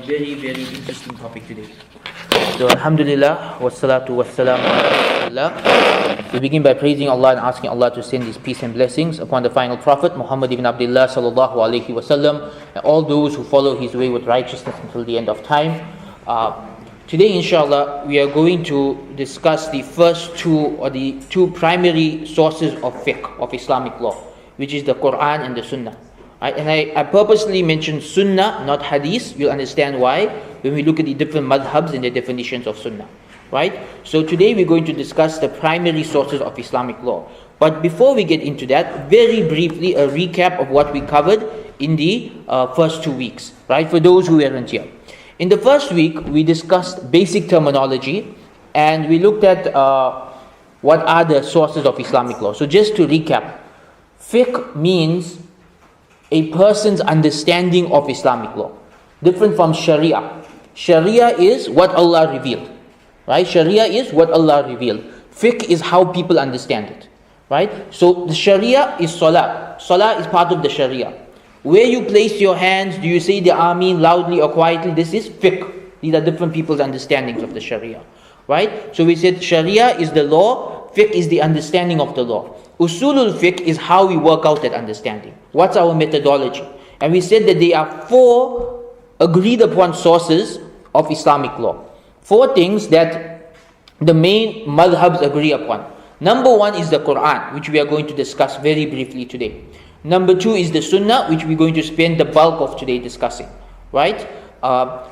very, very interesting topic today. So Alhamdulillah, wassalatu wassalamu ala rasulillah. We begin by praising Allah and asking Allah to send His peace and blessings upon the final Prophet Muhammad ibn Abdullah sallallahu alaihi wasallam and all those who follow his way with righteousness until the end of time. Today, inshallah, we are going to discuss the first the two primary sources of fiqh, of Islamic law, which is the Quran and the Sunnah. Right? And I purposely mentioned Sunnah, not Hadees. You'll understand why when we look at the different madhhabs and the definitions of Sunnah. Right? So today we're going to discuss the primary sources of Islamic law. But before we get into that, very briefly a recap of what we covered in the first 2 weeks. Right? For those who weren't here. In the first week, we discussed basic terminology and we looked at what are the sources of Islamic law. So just to recap, fiqh means a person's understanding of Islamic law. Different from Sharia. Sharia is what Allah revealed. Right? Sharia is what Allah revealed. Fiqh is how people understand it. Right? So the Sharia is Salah. Salah is part of the Sharia. Where you place your hands, do you say the Ameen loudly or quietly? This is fiqh. These are different people's understandings of the Sharia. Right? So we said Sharia is the law, fiqh is the understanding of the law. Usul al-Fiqh is how we work out that understanding. What's our methodology? And we said that there are 4 agreed upon sources of Islamic law. 4 things that the main madhhabs agree upon. Number 1 is the Quran, which we are going to discuss very briefly today. Number 2 is the Sunnah, which we're going to spend the bulk of today discussing. Right?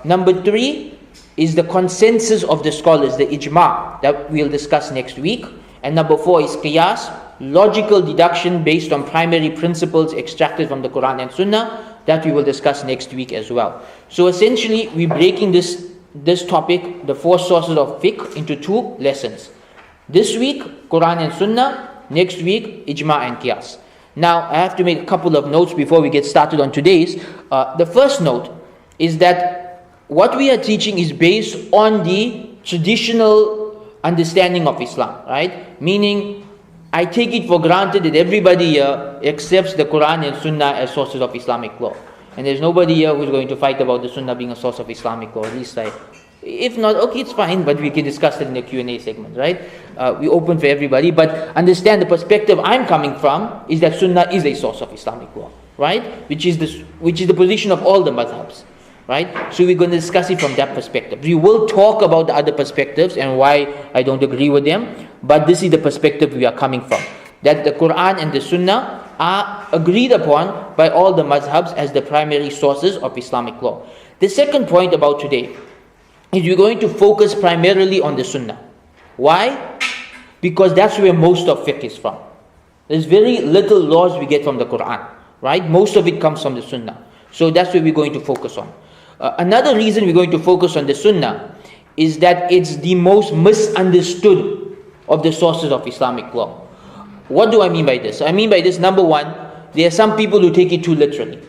Number 3 is the consensus of the scholars, the ijma, that we'll discuss next week. And number 4 is qiyas, logical deduction based on primary principles extracted from the Quran and Sunnah, that we will discuss next week as well. So essentially, we're breaking this topic, the 4 sources of fiqh, into 2 lessons. This week, Quran and Sunnah. Next week, ijma and qiyas. Now, I have to make a couple of notes before we get started on today's. The first note is that what we are teaching is based on the traditional understanding of Islam, right? Meaning, I take it for granted that everybody here accepts the Quran and Sunnah as sources of Islamic law. And there's nobody here who's going to fight about the Sunnah being a source of Islamic law, at least if not, okay, it's fine, but we can discuss it in the Q&A segment, right? We open for everybody, but understand the perspective I'm coming from is that Sunnah is a source of Islamic law, right? Which is the position of all the madhhabs, right? So we're going to discuss it from that perspective. We will talk about the other perspectives and why I don't agree with them, but this is the perspective we are coming from. That the Quran and the Sunnah are agreed upon by all the madhhabs as the primary sources of Islamic law. The second point about today is we're going to focus primarily on the Sunnah. Why? Because that's where most of fiqh is from. There's very little laws we get from the Quran, right? Most of it comes from the Sunnah. So that's where we're going to focus on. Another reason we're going to focus on the Sunnah is that it's the most misunderstood of the sources of Islamic law. What do I mean by this? I mean by this, number 1, there are some people who take it too literally.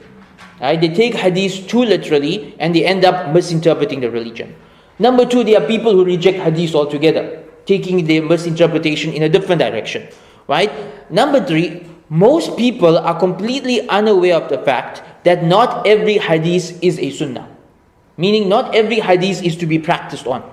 Right? They take hadith too literally and they end up misinterpreting the religion. Number 2, there are people who reject hadith altogether, taking their misinterpretation in a different direction. Right? Number 3, most people are completely unaware of the fact that not every hadith is a sunnah. Meaning not every hadith is to be practiced on.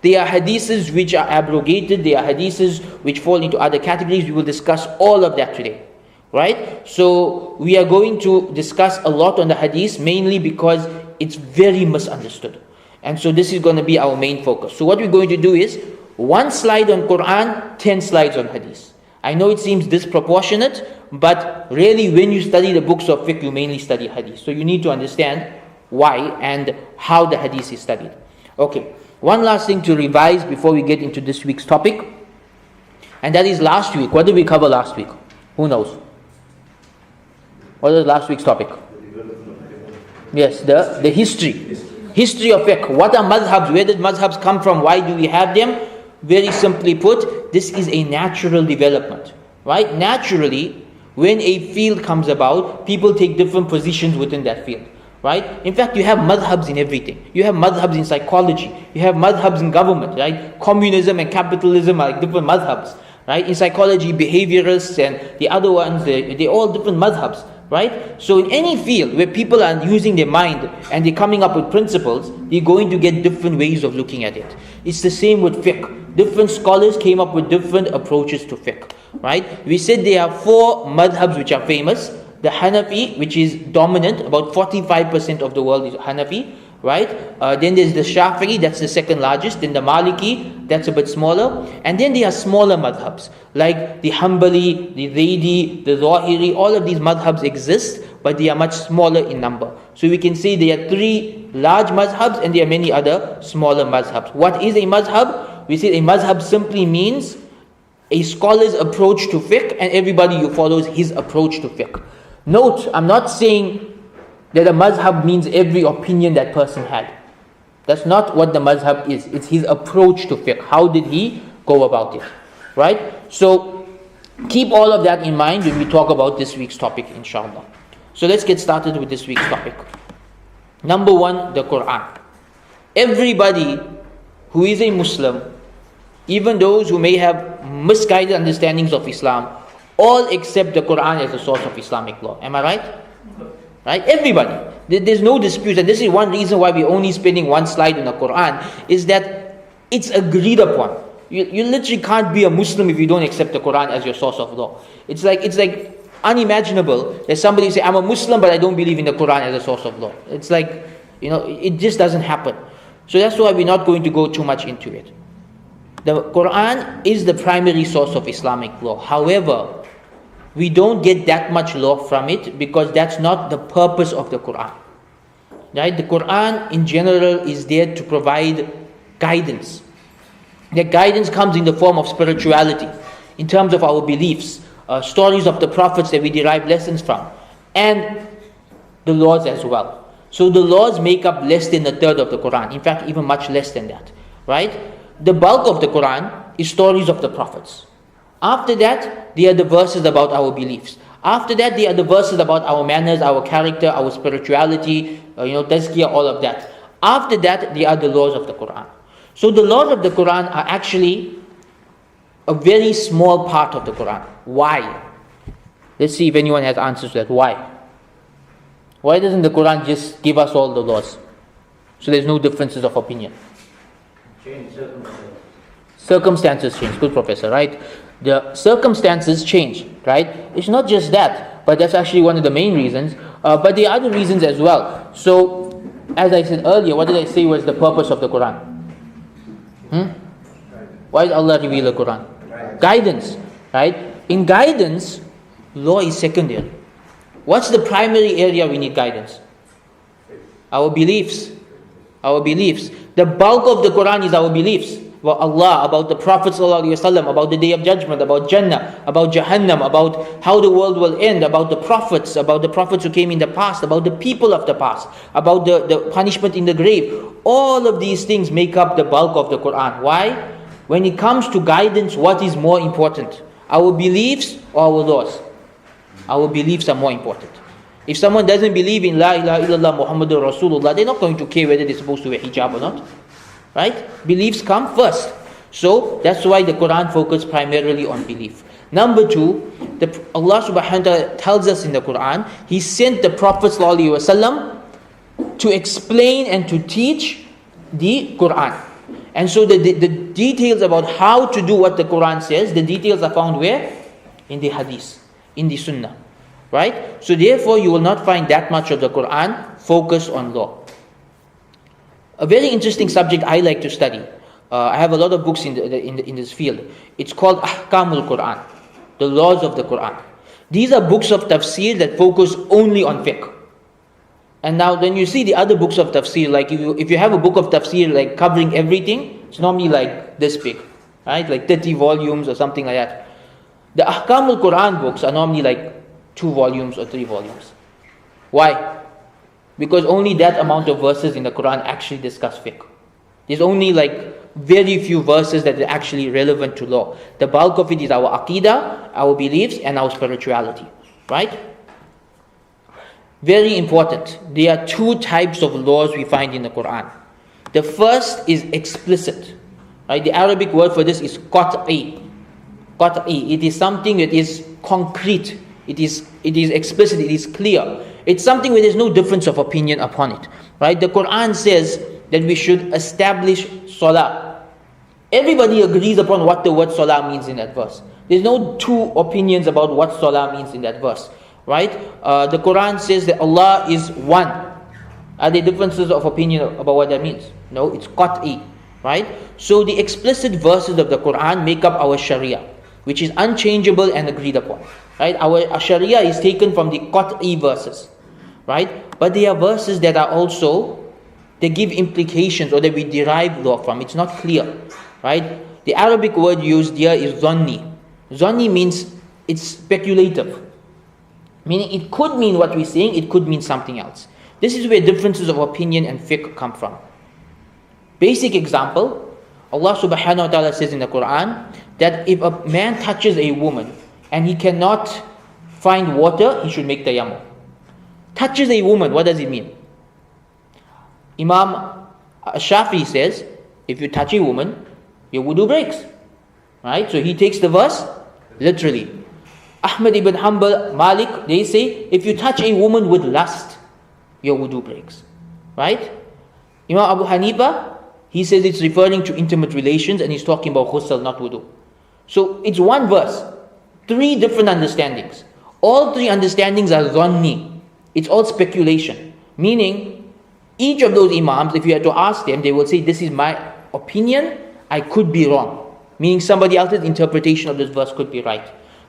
There are hadiths which are abrogated, there are hadiths which fall into other categories. We will discuss all of that today. Right? So we are going to discuss a lot on the hadith, mainly because it's very misunderstood. And so this is going to be our main focus. So what we're going to do is 1 slide on Quran, 10 slides on hadith. I know it seems disproportionate, but really when you study the books of fiqh, you mainly study hadith. So you need to understand why and how the hadith is studied. Okay, one last thing to revise before we get into this week's topic. And that is last week. What did we cover last week? Who knows? What was last week's topic? Yes, the history. History of fiqh. What are madhhabs? Where did madhhabs come from? Why do we have them? Very simply put, this is a natural development. Right? Naturally, when a field comes about, people take different positions within that field. Right? In fact, you have madhhabs in everything. You have madhhabs in psychology. You have madhhabs in government. Right? Communism and capitalism are like different madhhabs. Right? In psychology, behaviorists and the other ones, they're all different madhhabs. right? So in any field where people are using their mind and they're coming up with principles, they're going to get different ways of looking at it. It's the same with fiqh. Different scholars came up with different approaches to fiqh, right? We said there are 4 madhhabs which are famous. The Hanafi, which is dominant, about 45% of the world is Hanafi, right? Then there's the Shafi'i, that's the second largest. Then the Maliki, that's a bit smaller. And then there are smaller madhabs, like the Hanbali, the Zaidi, the Zahiri. All of these madhabs exist, but they are much smaller in number. So we can say there are 3 large madhabs and there are many other smaller madhabs. What is a madhab? We say a madhab simply means a scholar's approach to fiqh, and everybody who follows his approach to fiqh. Note, I'm not saying that a mazhab means every opinion that person had. That's not what the mazhab is. It's his approach to fiqh. How did he go about it? Right? So, keep all of that in mind when we talk about this week's topic, inshallah. So let's get started with this week's topic. Number 1, the Quran. Everybody who is a Muslim, even those who may have misguided understandings of Islam, all accept the Quran as a source of Islamic law. Am I right? Right? Everybody. There's no dispute. And this is one reason why we're only spending one slide in the Quran, is that it's agreed upon. You literally can't be a Muslim if you don't accept the Quran as your source of law. It's like unimaginable that somebody say, I'm a Muslim but I don't believe in the Quran as a source of law. It's like, it just doesn't happen. So that's why we're not going to go too much into it. The Quran is the primary source of Islamic law. However, we don't get that much law from it because that's not the purpose of the Quran. Right? The Quran in general is there to provide guidance. The guidance comes in the form of spirituality, in terms of our beliefs, stories of the prophets that we derive lessons from, and the laws as well. So the laws make up less than a third of the Quran. In fact, even much less than that. Right? The bulk of the Quran is stories of the prophets. After that, they are the verses about our beliefs. After that, they are the verses about our manners, our character, our spirituality, tazkiyah, all of that. After that, they are the laws of the Quran. So the laws of the Quran are actually a very small part of the Quran. Why? Let's see if anyone has answers to that. Why? Why doesn't the Quran just give us all the laws? So there's no differences of opinion. Change circumstances. Circumstances change. Good, Professor, right? The circumstances change, right? It's not just that, but that's actually one of the main reasons. But there are other reasons as well. So, as I said earlier, what did I say was the purpose of the Quran? Why did Allah reveal the Quran? Guidance, right? In guidance, law is secondary. What's the primary area we need guidance? Our beliefs. Our beliefs. The bulk of the Quran is our beliefs. About Allah, about the Prophet ﷺ, about the Day of Judgment, about Jannah, about Jahannam, about how the world will end, about the prophets who came in the past, about the people of the past, about the punishment in the grave. All of these things make up the bulk of the Quran. Why? When it comes to guidance, what is more important? Our beliefs or our laws? Our beliefs are more important. If someone doesn't believe in La ilaha illallah Muhammadur Rasulullah, they're not going to care whether they're supposed to wear hijab or not. Right? Beliefs come first. So that's why the Quran focuses primarily on belief. Number 2, Allah subhanahu wa ta'ala tells us in the Quran, He sent the Prophet ﷺ to explain and to teach the Quran. And so the details about how to do what the Quran says, the details are found where? In the Hadees, in the Sunnah. Right? So therefore you will not find that much of the Quran focused on law. A very interesting subject I like to study. I have a lot of books in this field. It's called Ahkamul Quran, the laws of the Quran. These are books of tafsir that focus only on fiqh. And now when you see the other books of tafsir, like if you have a book of tafsir like covering everything, it's normally like this big, right? Like 30 volumes or something like that. The Ahkamul Quran books are normally like 2 volumes or 3 volumes. Why? Because only that amount of verses in the Quran actually discuss fiqh. There's only like very few verses that are actually relevant to law. The bulk of it is our aqidah, our beliefs, and our spirituality. Right? Very important. There are 2 types of laws we find in the Quran. The first is explicit. Right? The Arabic word for this is qat'i. Qat'i. It is something that is concrete. It is explicit, it is clear. It's something where there's no difference of opinion upon it. Right? The Quran says that we should establish salah. Everybody agrees upon what the word salah means in that verse. There's no two opinions about what salah means in that verse. Right? The Quran says that Allah is one. Are there differences of opinion about what that means? No, it's qat'i. Right? So the explicit verses of the Quran make up our Sharia, which is unchangeable and agreed upon. Right? Our Sharia is taken from the qat'i verses. Right? But there are verses that are also, they give implications or that we derive law from. It's not clear. Right? The Arabic word used here is zanni. Zanni means it's speculative. Meaning it could mean what we're saying, it could mean something else. This is where differences of opinion and fiqh come from. Basic example, Allah subhanahu wa ta'ala says in the Quran that if a man touches a woman and he cannot find water, he should make tayammum. Touches a woman, what does it mean? Imam Shafi says, if you touch a woman, your wudu breaks. Right? So he takes the verse literally. Ahmad ibn Hanbal, Malik, they say, if you touch a woman with lust, your wudu breaks. Right? Imam Abu Hanifa, he says it's referring to intimate relations and he's talking about ghusl, not wudu. So it's one verse, three different understandings. All three understandings are zanni. It's all speculation. Meaning, each of those imams, if you had to ask them, they will say, this is my opinion, I could be wrong. Meaning somebody else's interpretation of this verse could be right.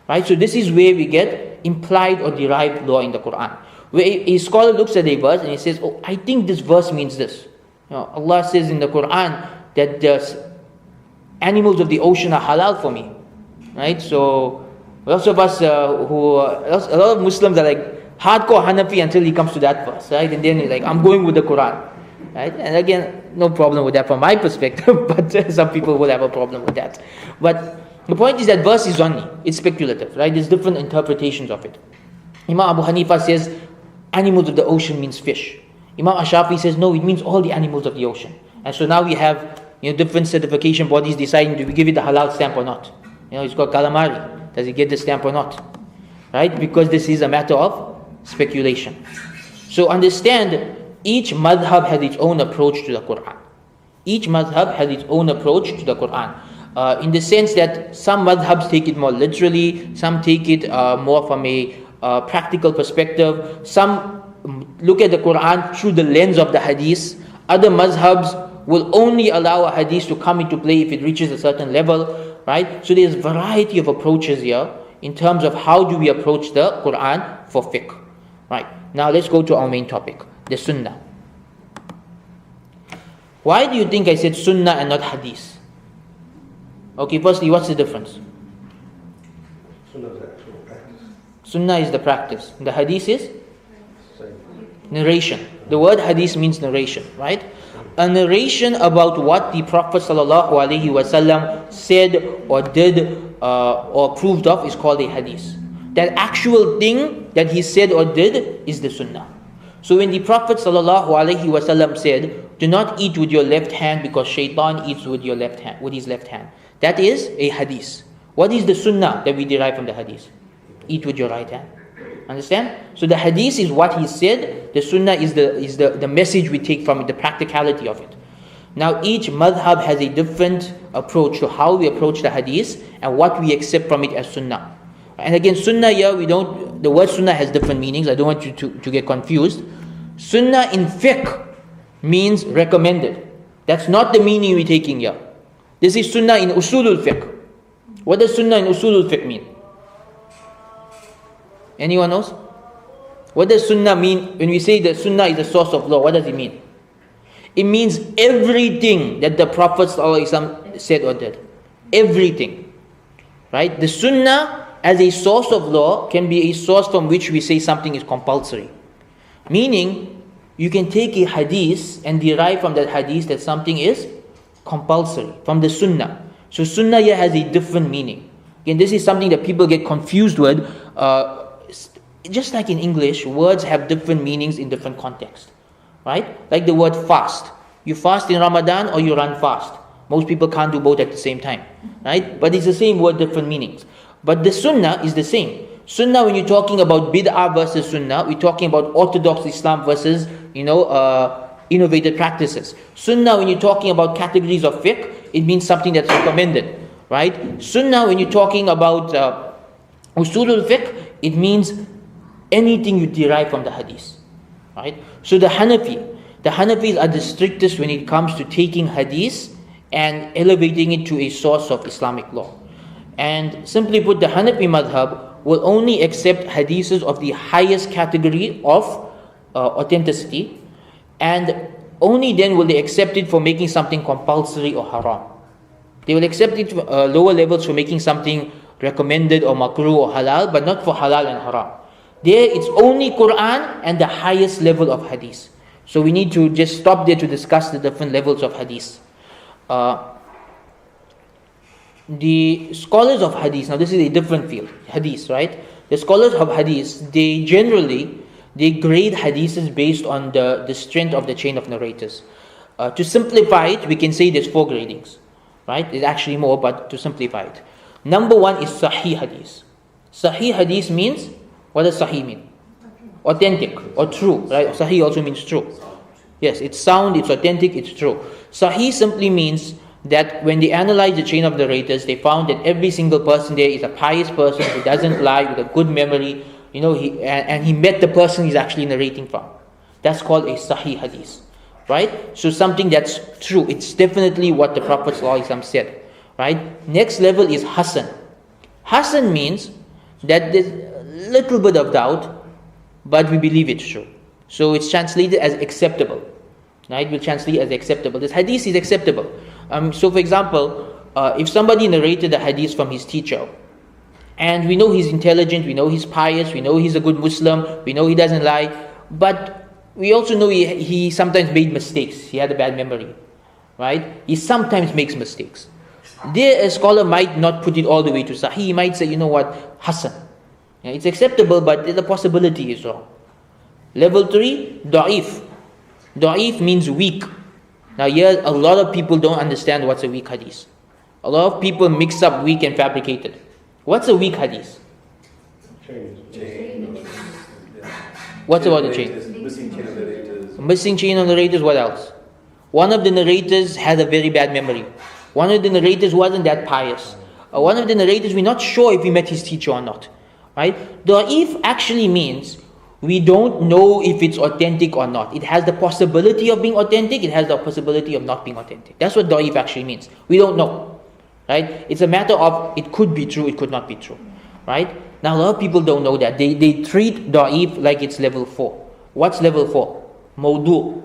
Right? So this is where we get implied or derived law in the Quran. Where a scholar looks at a verse and he says, oh, I think this verse means this. Allah says in the Quran that the animals of the ocean are halal for me. Right? So lots of us a lot of Muslims are like hardcore Hanafi until he comes to that verse. Right? And then he's like, I'm going with the Quran. Right? And again, no problem with that from my perspective, but some people will have a problem with that. But the point is that verse is zanni. It's speculative. Right? There's different interpretations of it. Imam Abu Hanifa says animals of the ocean means fish. Imam Ashafi says no, it means all the animals of the ocean. And so now we have different certification bodies deciding, do we give it the halal stamp or not? It's called calamari. Does it get the stamp or not? Right? Because this is a matter of speculation. So understand, each madhhab has its own approach to the Quran. Each madhhab has its own approach to the Quran. In the sense that some madhhabs take it more literally, some take it more from a practical perspective, some look at the Quran through the lens of the hadith. Other mazhabs will only allow a hadith to come into play if it reaches a certain level, right? So there's a variety of approaches here in terms of how do we approach the Quran for fiqh. Right, now let's go to our main topic, the Sunnah. Why do you think I said Sunnah and not Hadith? Okay, firstly, what's the difference? Sunnah is the actual practice. Sunnah is the practice. The Hadith is? Narration. The word Hadith means narration, right? A narration about what the Prophet ﷺ said or did or approved of is called a Hadith. That actual thing that he said or did is the Sunnah. So when the Prophet ﷺ said, do not eat with your left hand because shaitan eats with your left hand, with his left hand. That is a Hadith. What is the Sunnah that we derive from the Hadith? Eat with your right hand. Understand? So the Hadith is what he said. The Sunnah is the message we take from it, the practicality of it. Now each madhhab has a different approach to how we approach the Hadith and what we accept from it as Sunnah. And again, Sunnah here, the word Sunnah has different meanings. I don't want you to get confused. Sunnah in fiqh means recommended. That's not the meaning we're taking here. This is Sunnah in Usul al-Fiqh. What does Sunnah in Usul al-Fiqh mean? Anyone knows? What does Sunnah mean? When we say that Sunnah is the source of law, what does it mean? It means everything that the Prophet ﷺ said or did. Everything. Right? The Sunnah as a source of law can be a source from which we say something is compulsory. Meaning, you can take a hadith and derive from that hadith that something is compulsory, from the Sunnah. So Sunnah here has a different meaning. Again, this is something that people get confused with. Just like in English, words have different meanings in different contexts. Right? Like the word fast. You fast in Ramadan or you run fast. Most people can't do both at the same time. Right? But it's the same word, different meanings. But the Sunnah is the same. Sunnah, when you're talking about bid'ah versus sunnah, we're talking about orthodox Islam versus, innovated practices. Sunnah, when you're talking about categories of fiqh, it means something that's recommended, right? Sunnah, when you're talking about Usul al-Fiqh, it means anything you derive from the hadith, right? So the Hanafis are the strictest when it comes to taking hadith and elevating it to a source of Islamic law. And simply put, the Hanafi madhhab will only accept hadiths of the highest category of authenticity, and only then will they accept it for making something compulsory or haram. They will accept it lower levels for making something recommended or makruh or halal, but not for halal and haram. There it's only Quran and the highest level of hadith. So we need to just stop there to discuss the different levels of hadith. The scholars of hadith, now this is a different field, hadith, right? The scholars of hadith, they grade hadiths based on the strength of the chain of narrators. To simplify it, we can say there's 4 gradings, right? There's actually more, but to simplify it. Number 1 is Sahih hadith. Sahih hadith means, what does Sahih mean? Authentic or true, right? Sahih also means true. Yes, it's sound, it's authentic, it's true. Sahih simply means that when they analyzed the chain of narrators, they found that every single person there is a pious person who doesn't lie, with a good memory, he met the person he's actually narrating from. That's called a Sahih hadith, right? So something that's true. It's definitely what the Prophet ﷺ said, right? Next level is Hasan. Hasan means that there's a little bit of doubt, but we believe it's true. So it's translated as acceptable, right? We'll translate as acceptable. This hadith is acceptable. So for example, if somebody narrated a hadith from his teacher, and we know he's intelligent, we know he's pious, we know he's a good Muslim, we know he doesn't lie, but we also know he sometimes made mistakes. He had a bad memory, right? He sometimes makes mistakes. There, a scholar might not put it all the way to Sahih. He might say, Hasan. It's acceptable, but the possibility is wrong. Level 3, Da'if. Da'if means weak. Now here, a lot of people don't understand what's a weak hadith. A lot of people mix up weak and fabricated. What's a weak hadith? Chain. What's about the chain? Missing chain of narrators. Missing chain of narrators, what else? One of the narrators had a very bad memory. One of the narrators wasn't that pious. One of the narrators, we're not sure if he met his teacher or not. Right? Da'if actually means we don't know if it's authentic or not. It has the possibility of being authentic, it has the possibility of not being authentic. That's what da'if actually means. We don't know. Right? It's a matter of it could be true, it could not be true. Right? Now a lot of people don't know that. They treat da'if like it's level 4. What's level 4? Mawdu',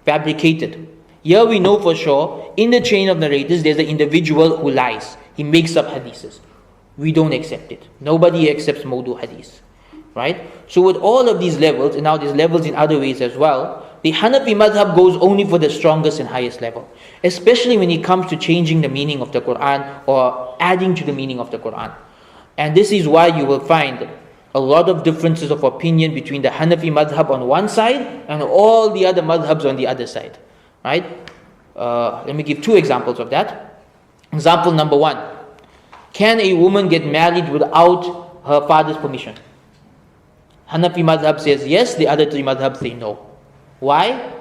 fabricated. Here we know for sure, in the chain of narrators, there's an individual who lies. He makes up hadiths. We don't accept it. Nobody accepts mawdu' hadith. Right? So with all of these levels, and now there's levels in other ways as well, the Hanafi madhab goes only for the strongest and highest level. Especially when it comes to changing the meaning of the Quran or adding to the meaning of the Quran. And this is why you will find a lot of differences of opinion between the Hanafi madhab on one side and all the other madhabs on the other side. Right? Let me give 2 examples of that. Example number 1. Can a woman get married without her father's permission? Hanafi madhab says yes, the other 3 madhabs say no. Why?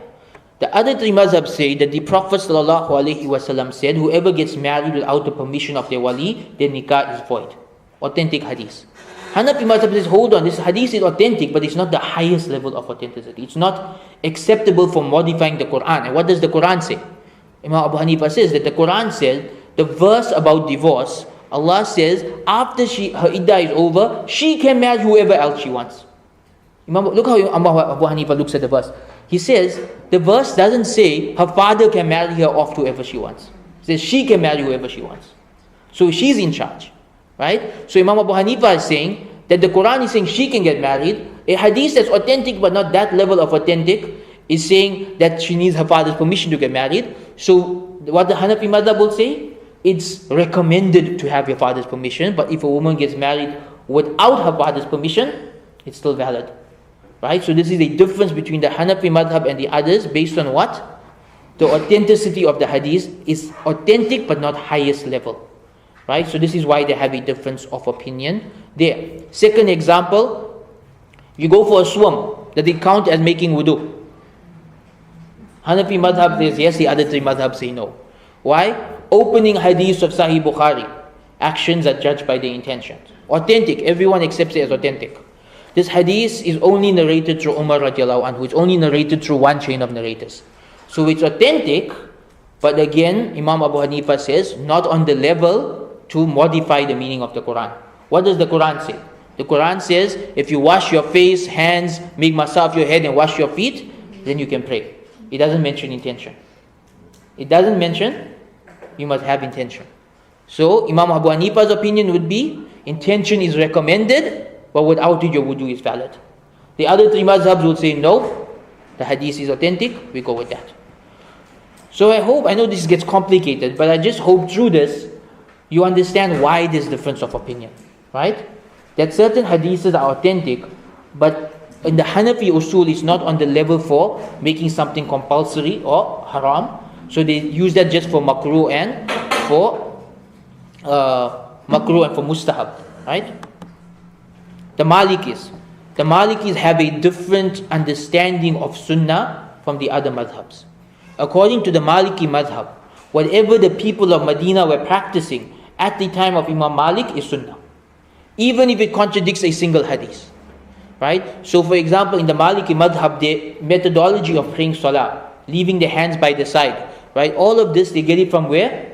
The other 3 madhabs say that the Prophet ﷺ said, whoever gets married without the permission of their wali, their nikah is void. Authentic hadith. Hanafi madhab says, hold on, this hadith is authentic, but it's not the highest level of authenticity. It's not acceptable for modifying the Quran. And what does the Quran say? Imam Abu Hanifa says that the Quran says, the verse about divorce, Allah says, after her iddah is over, she can marry whoever else she wants. Look how Abu Hanifa looks at the verse. He says, the verse doesn't say her father can marry her off to whoever she wants. It says she can marry whoever she wants. So she's in charge. Right? So Imam Abu Hanifa is saying that the Quran is saying she can get married. A hadith that's authentic but not that level of authentic is saying that she needs her father's permission to get married. So what the Hanafi madhab will say, it's recommended to have your father's permission, but if a woman gets married without her father's permission, it's still valid. Right? So this is a difference between the Hanafi madhab and the others based on what? The authenticity of the hadith is authentic but not highest level. Right? So this is why they have a difference of opinion there. Second example, you go for a swim, does it count as making wudu? Hanafi madhab says yes, the other three madhabs say no. Why? Opening hadith of Sahih Bukhari. Actions are judged by the intentions. Authentic, everyone accepts it as authentic. This hadith is only narrated through Umar radiallahu anhu. It's only narrated through one chain of narrators. So it's authentic, but again, Imam Abu Hanifa says, not on the level to modify the meaning of the Quran. What does the Quran say? The Quran says, if you wash your face, hands, make masa of your head and wash your feet, then you can pray. It doesn't mention intention. It doesn't mention you must have intention. So Imam Abu Hanifa's opinion would be, intention is recommended, but without it your wudu is valid. The other three madhabs would say no, the hadith is authentic, we go with that. So I know this gets complicated, but I just hope through this, you understand why this difference of opinion, right? That certain hadiths are authentic, but in the Hanafi Usul it's not on the level for making something compulsory or haram. So they use that just for makruh and for mustahab, right? The Malikis have a different understanding of Sunnah from the other madhabs. According to the Maliki madhab, whatever the people of Medina were practicing at the time of Imam Malik is Sunnah, even if it contradicts a single hadith, right? So for example, in the Maliki madhab, the methodology of praying salah, leaving the hands by the side, right? All of this, they get it from where?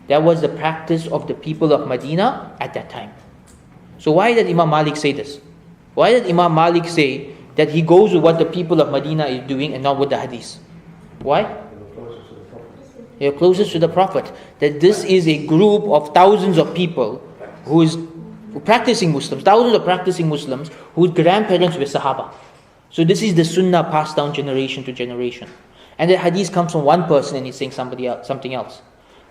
That was the practice of the people of Medina at that time. So why did Imam Malik say this? Why did Imam Malik say that he goes with what the people of Medina is doing and not with the hadith? Why? They are closest to the Prophet. That this is a group of thousands of people who is practicing Muslims, thousands of practicing Muslims whose grandparents were Sahaba. So this is the Sunnah passed down generation to generation. And the hadith comes from one person and he's saying something else.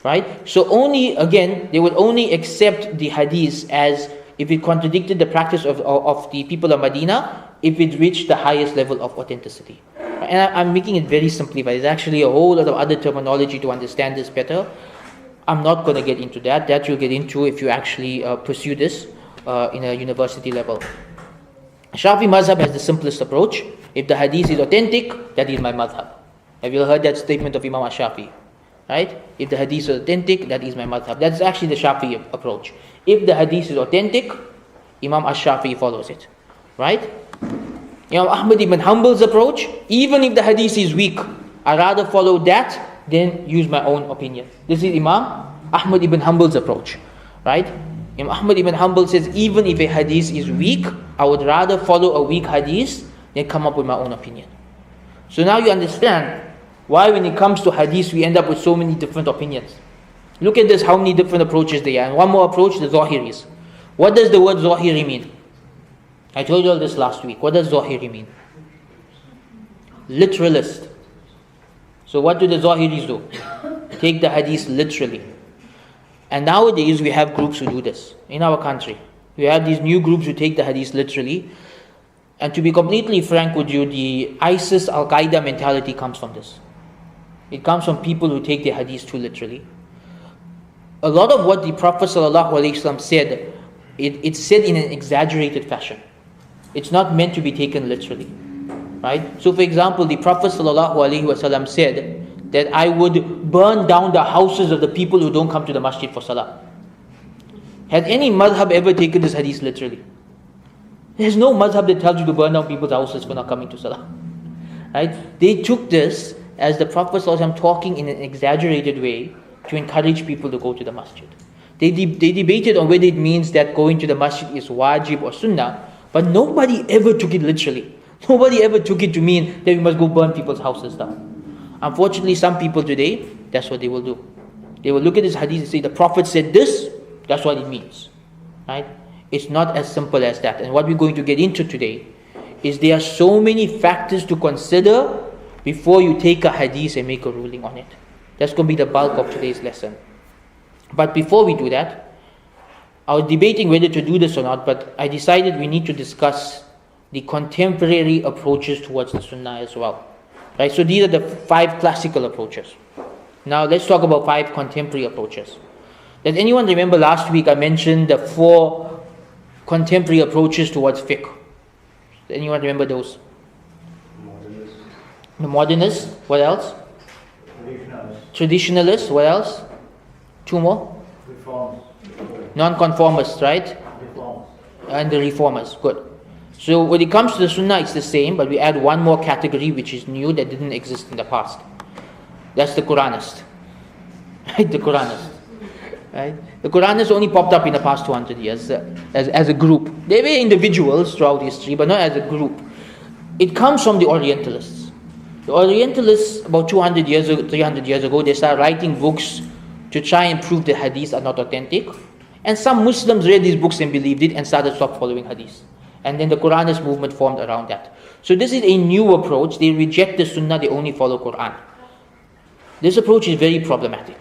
Right? So only, again, they would only accept the hadith as if it contradicted the practice of the people of Medina, if it reached the highest level of authenticity. And I'm making it very simplified. There's actually a whole lot of other terminology to understand this better. I'm not going to get into that. That you'll get into if you actually pursue this in a university level. Shafi mazhab has the simplest approach. If the hadith is authentic, that is my madhab. Have you heard that statement of Imam Shafi? Right? If the hadith is authentic, that is my madhab. That's actually the Shafi approach. If the hadith is authentic, Imam Shafi follows it. Right? Imam Ahmad ibn Hanbal's approach, even if the hadith is weak, I rather follow that than use my own opinion. This is Imam Ahmad ibn Hanbal's approach. Right? Imam Ahmad ibn Hanbal says, even if a hadith is weak, I would rather follow a weak hadith than come up with my own opinion. So now you understand why when it comes to hadith, we end up with so many different opinions. Look at this, how many different approaches there are. And one more approach, the Zahiris. What does the word Zahiri mean? I told you all this last week. What does Zahiri mean? Literalist. So what do the Zahiris do? Take the hadith literally. And nowadays we have groups who do this in our country. We have these new groups who take the hadith literally. And to be completely frank with you, the ISIS, Al-Qaeda mentality comes from this. It comes from people who take the hadith too literally. A lot of what the Prophet ﷺ said, it's said in an exaggerated fashion. It's not meant to be taken literally. Right? So for example, the Prophet ﷺ said that I would burn down the houses of the people who don't come to the masjid for salah. Has any madhab ever taken this hadith literally? There's no madhab that tells you to burn down people's houses for not coming to salah. Right? They took this as the Prophet ﷺ talking in an exaggerated way to encourage people to go to the masjid. They debated on whether it means that going to the masjid is wajib or sunnah, but nobody ever took it literally. Nobody ever took it to mean that we must go burn people's houses down. Unfortunately, some people today, that's what they will do. They will look at this hadith and say, the Prophet said this, that's what it means. Right? It's not as simple as that. And what we're going to get into today is there are so many factors to consider before you take a hadith and make a ruling on it. That's going to be the bulk of today's lesson. But before we do that, I was debating whether to do this or not, but I decided we need to discuss the contemporary approaches towards the Sunnah as well. Right? So these are the 5 classical approaches. Now let's talk about 5 contemporary approaches. Does anyone remember last week I mentioned the 4 contemporary approaches towards fiqh? Does anyone remember those? Modernists. The modernists. What else? Traditionalists. What else? Two more. Reforms. Non-conformists, right? Reforms. And the reformers. Good. So when it comes to the Sunnah, it's the same, but we add one more category which is new that didn't exist in the past. That's the Quranist. Right? The Quranist. Right? The Quranists only popped up in the past 200 years as a group. They were individuals throughout history, but not as a group. It comes from the Orientalists. The Orientalists, about 200 years ago, 300 years ago, they started writing books to try and prove the hadiths are not authentic. And some Muslims read these books and believed it and started stop following hadiths. And then the Quranist movement formed around that. So this is a new approach. They reject the Sunnah, they only follow Quran. This approach is very problematic,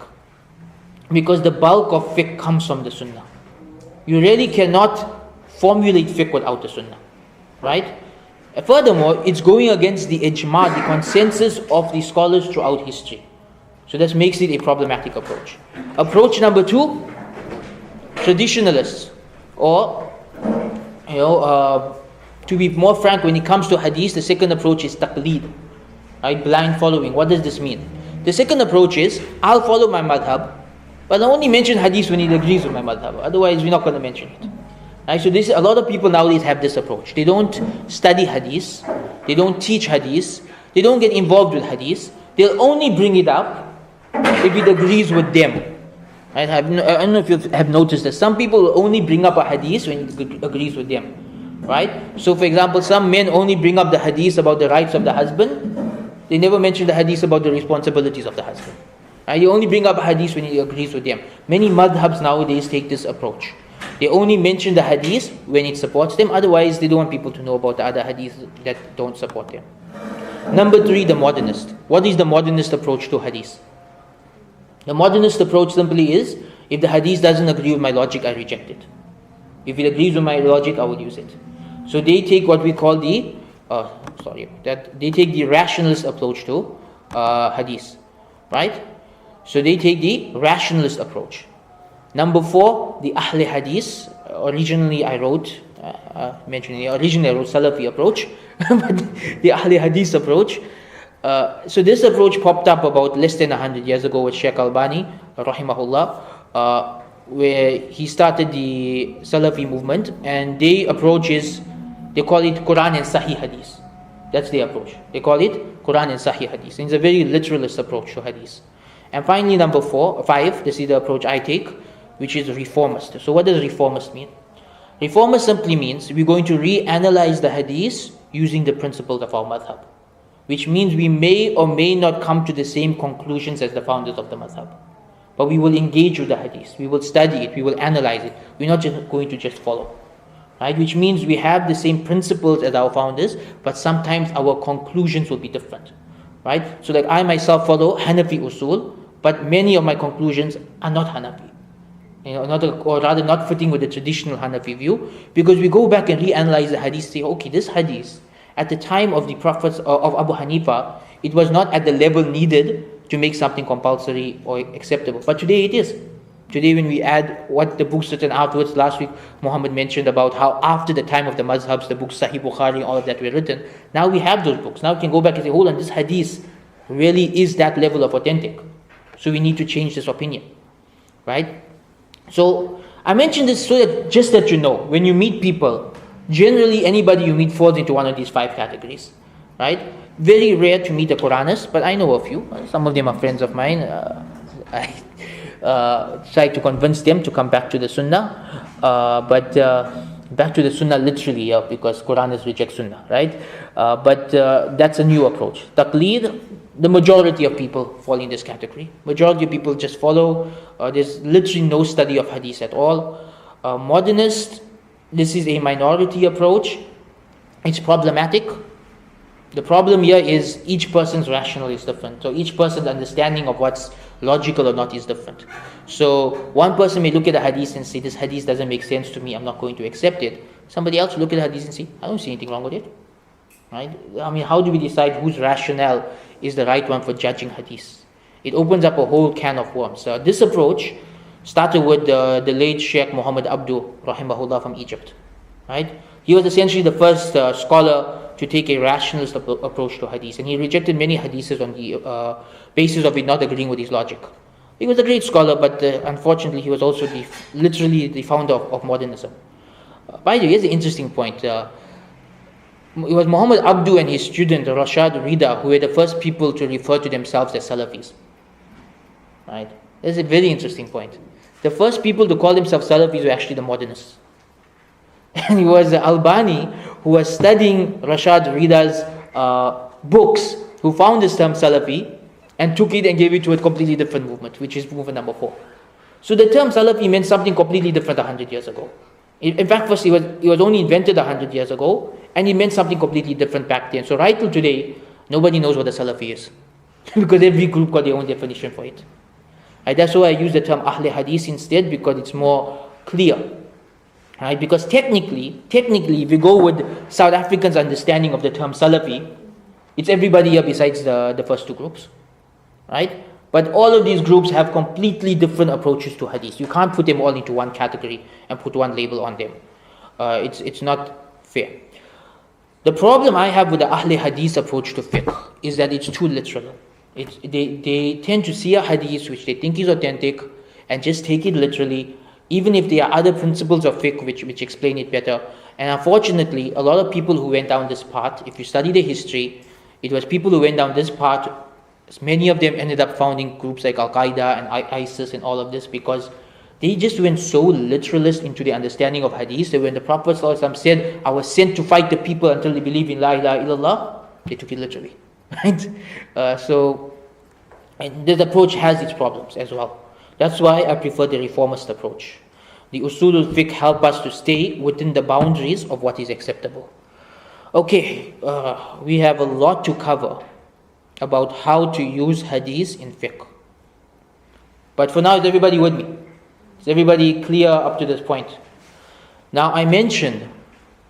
because the bulk of fiqh comes from the Sunnah. You really cannot formulate fiqh without the Sunnah, right? Furthermore, it's going against the ijma, the consensus of the scholars throughout history. So that makes it a problematic approach. Approach number 2, traditionalists, or to be more frank, when it comes to hadith, the second approach is taqleed, right? Blind following. What does this mean? The second approach is, I'll follow my madhhab, but I only mention hadith when it agrees with my madhhab. Otherwise, we're not going to mention it. Right? So a lot of people nowadays have this approach. They don't study hadith, they don't teach hadith, they don't get involved with hadith. They'll only bring it up if it agrees with them. Right? I don't know if you have noticed that some people will only bring up a hadith when it agrees with them. Right? So for example, some men only bring up the hadith about the rights of the husband. They never mention the hadith about the responsibilities of the husband. Right? They only bring up a hadith when it agrees with them. Many madhhabs nowadays take this approach. They only mention the hadith when it supports them. Otherwise, they don't want people to know about the other hadiths that don't support them. Number 3, the modernist. What is the modernist approach to hadith? The modernist approach simply is, if the hadith doesn't agree with my logic, I reject it. If it agrees with my logic, I will use it. So they take what we call the they take the rationalist approach to hadith, right? So they take the rationalist approach. Number 4, the Ahl Hadith. Originally I wrote Salafi approach, but the Ahl Hadith approach. So this approach popped up about less than 100 years ago with Sheikh Albani, rahimahullah, where he started the Salafi movement, and they call it Quran and Sahih Hadith. That's their approach. They call it Quran and Sahih Hadith. And it's a very literalist approach to Hadith. And finally, number 5, this is the approach I take, which is reformist. So what does reformist mean? Reformist simply means we're going to reanalyze the Hadith using the principles of our madhhab, which means we may or may not come to the same conclusions as the founders of the madhhab. But we will engage with the Hadith, we will study it, we will analyze it. We're not just going to just follow. Right? Which means we have the same principles as our founders, but sometimes our conclusions will be different. Right? So like I myself follow Hanafi Usul, but many of my conclusions are not Hanafi. Or rather not fitting with the traditional Hanafi view, because we go back and reanalyze the hadith, say, okay, this hadith, at the time of the prophets of Abu Hanifa, it was not at the level needed to make something compulsory or acceptable. But today it is. Today when we add what the books written afterwards, last week Muhammad mentioned about how after the time of the madhhabs, the books Sahih Bukhari, all of that were written. Now we have those books. Now we can go back and say, hold on, this hadith really is that level of authentic. So we need to change this opinion. Right? So I mentioned this so that just that you know, when you meet people, generally anybody you meet falls into one of these 5 categories. Right? Very rare to meet a Quranist, but I know a few. Some of them are friends of mine. I try to convince them to come back to the Sunnah, but back to the Sunnah literally, because Quranists reject Sunnah, right? But that's a new approach. Taqleed, the majority of people fall in this category. Majority of people just follow. There's literally no study of hadith at all. Modernist, this is a minority approach. It's problematic. The problem here is each person's rationale is different. So each person's understanding of what's logical or not is different. So one person may look at the hadith and say, this hadith doesn't make sense to me, I'm not going to accept it. Somebody else will look at the hadith and say, I don't see anything wrong with it. Right? I mean, how do we decide whose rationale is the right one for judging hadith? It opens up a whole can of worms. This approach started with the late Sheikh Muhammad Abdu, rahimahullah, from Egypt. Right? He was essentially the first scholar to take a rationalist approach to hadith, and he rejected many hadiths on the basis of it not agreeing with his logic. He was a great scholar, but unfortunately he was also literally the founder of modernism. By the way, here's an interesting point. It was Muhammad Abdu and his student Rashad Rida who were the first people to refer to themselves as Salafis. Right? That's a very interesting point. The first people to call themselves Salafis were actually the modernists. And it was Albani who was studying Rashad Rida's books who found this term Salafi and took it and gave it to a completely different movement, which is movement number 4. So the term Salafi meant something completely different 100 years ago. In fact, first it was only invented 100 years ago, and it meant something completely different back then. So right till today, nobody knows what a Salafi is. Because every group got their own definition for it. Right? That's why I use the term Ahl Hadith instead, because it's more clear. Right? Because technically, if you go with South Africans' understanding of the term Salafi, it's everybody here besides the first two groups. Right? But all of these groups have completely different approaches to hadith. You can't put them all into one category and put one label on them. It's not fair. The problem I have with the Ahl Hadith approach to fiqh is that it's too literal. They tend to see a hadith which they think is authentic and just take it literally, even if there are other principles of fiqh which explain it better. And unfortunately, a lot of people who went down this path, if you study the history, it was people who went down this path. Many of them ended up founding groups like Al-Qaeda and ISIS and all of this because they just went so literalist into the understanding of hadith that when the Prophet ﷺ said, I was sent to fight the people until they believe in La ilaha illallah, they took it literally. Right? And this approach has its problems as well. That's why I prefer the reformist approach. The Usul al-Fiqh help us to stay within the boundaries of what is acceptable. Okay, we have a lot to cover about how to use hadith in fiqh. But for now, is everybody with me? Is everybody clear up to this point? Now, I mentioned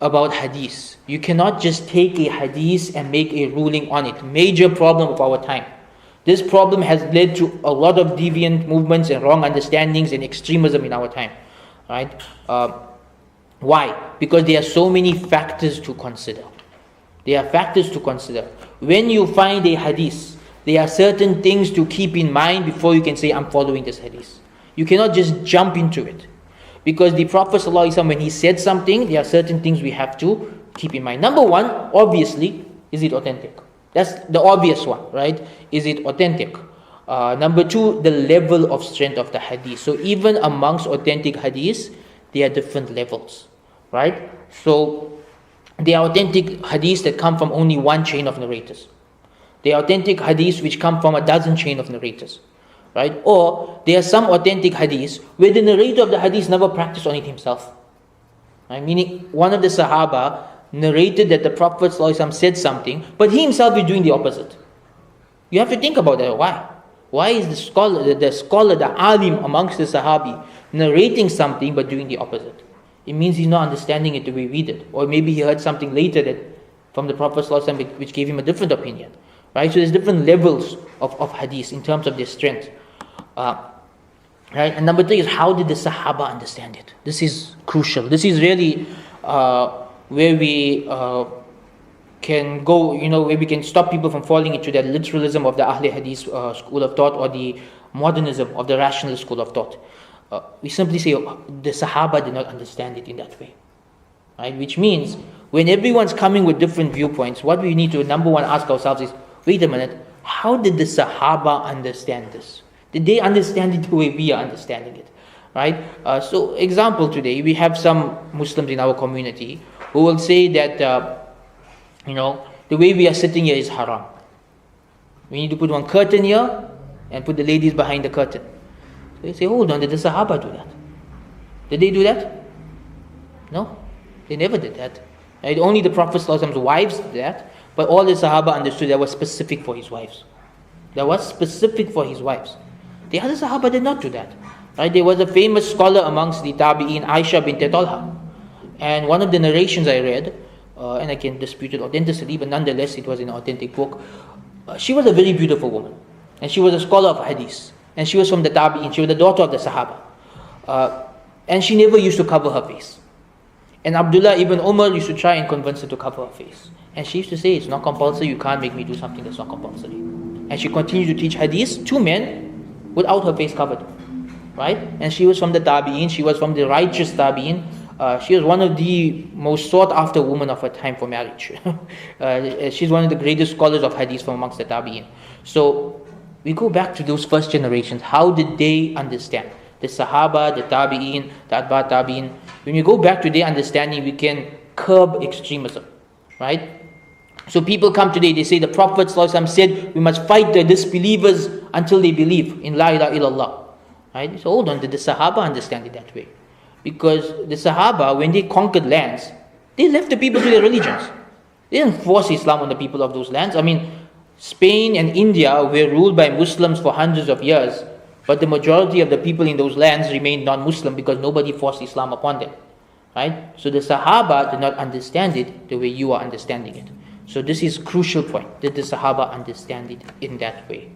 about hadith. You cannot just take a hadith and make a ruling on it. Major problem of our time. This problem has led to a lot of deviant movements and wrong understandings and extremism in our time. Right? Why? Because there are so many factors to consider. There are factors to consider. When you find a hadith, there are certain things to keep in mind before you can say, I'm following this hadith. You cannot just jump into it. Because the Prophet ﷺ, when he said something, there are certain things we have to keep in mind. Number one, obviously, is it authentic? That's the obvious one, right? Is it authentic? Number two, the level of strength of the hadith. So even amongst authentic hadiths, there are different levels, right? So there are authentic hadiths that come from only one chain of narrators. There are authentic hadiths which come from a dozen chain of narrators, right? Or there are some authentic hadiths where the narrator of the hadith never practiced on it himself. Right? Meaning one of the Sahaba narrated that the Prophet ﷺ said something, but he himself is doing the opposite. You have to think about that. Why? Why is the scholar, the alim amongst the Sahabi narrating something but doing the opposite? It means he's not understanding it the way we did. Or maybe he heard something later that from the Prophet ﷺ which gave him a different opinion. Right? So there's different levels of hadith in terms of their strength. Right? And number three is, how did the Sahaba understand it? This is crucial. This is really where we can go, where we can stop people from falling into that literalism of the Ahl Hadith school of thought or the modernism of the rationalist school of thought. We simply say the Sahaba did not understand it in that way. Right? Which means when everyone's coming with different viewpoints, what we need to, number one, ask ourselves is, wait a minute, how did the Sahaba understand this? Did they understand it the way we are understanding it? Right? So example today, we have some Muslims in our community who will say that, the way we are sitting here is haram. We need to put one curtain here and put the ladies behind the curtain. So they say, hold on, did the Sahaba do that? Did they do that? No, they never did that. Right? Only the Prophet ﷺ's wives did that, but all the Sahaba understood that was specific for his wives. That was specific for his wives. The other Sahaba did not do that. Right? There was a famous scholar amongst the Tabi'in, Aisha bint Talha. And one of the narrations I read, and I can dispute it authenticity, but nonetheless it was an authentic book. She was a very beautiful woman. And she was a scholar of hadith. And she was from the Tabi'in. She was the daughter of the Sahaba. And she never used to cover her face. And Abdullah ibn Umar used to try and convince her to cover her face. And she used to say, it's not compulsory, you can't make me do something that's not compulsory. And she continued to teach hadith to men without her face covered. Right? And she was from the Tabi'in, she was from the righteous Tabi'in. She was one of the most sought after women of her time for marriage. She's one of the greatest scholars of hadith from amongst the Tabi'in. So we go back to those first generations. How did they understand? The Sahaba, the Tabi'in, the Atba' Tabi'in. When we go back to their understanding, we can curb extremism. Right? So people come today, they say the Prophet ﷺ said we must fight the disbelievers until they believe in La ilaha illallah. Right? So hold on, did the Sahaba understand it that way? Because the Sahaba, when they conquered lands, they left the people to their religions. They didn't force Islam on the people of those lands. I mean, Spain and India were ruled by Muslims for hundreds of years, but the majority of the people in those lands remained non-Muslim because nobody forced Islam upon them. Right? So the Sahaba did not understand it the way you are understanding it. So this is a crucial point. Did the Sahaba understand it in that way?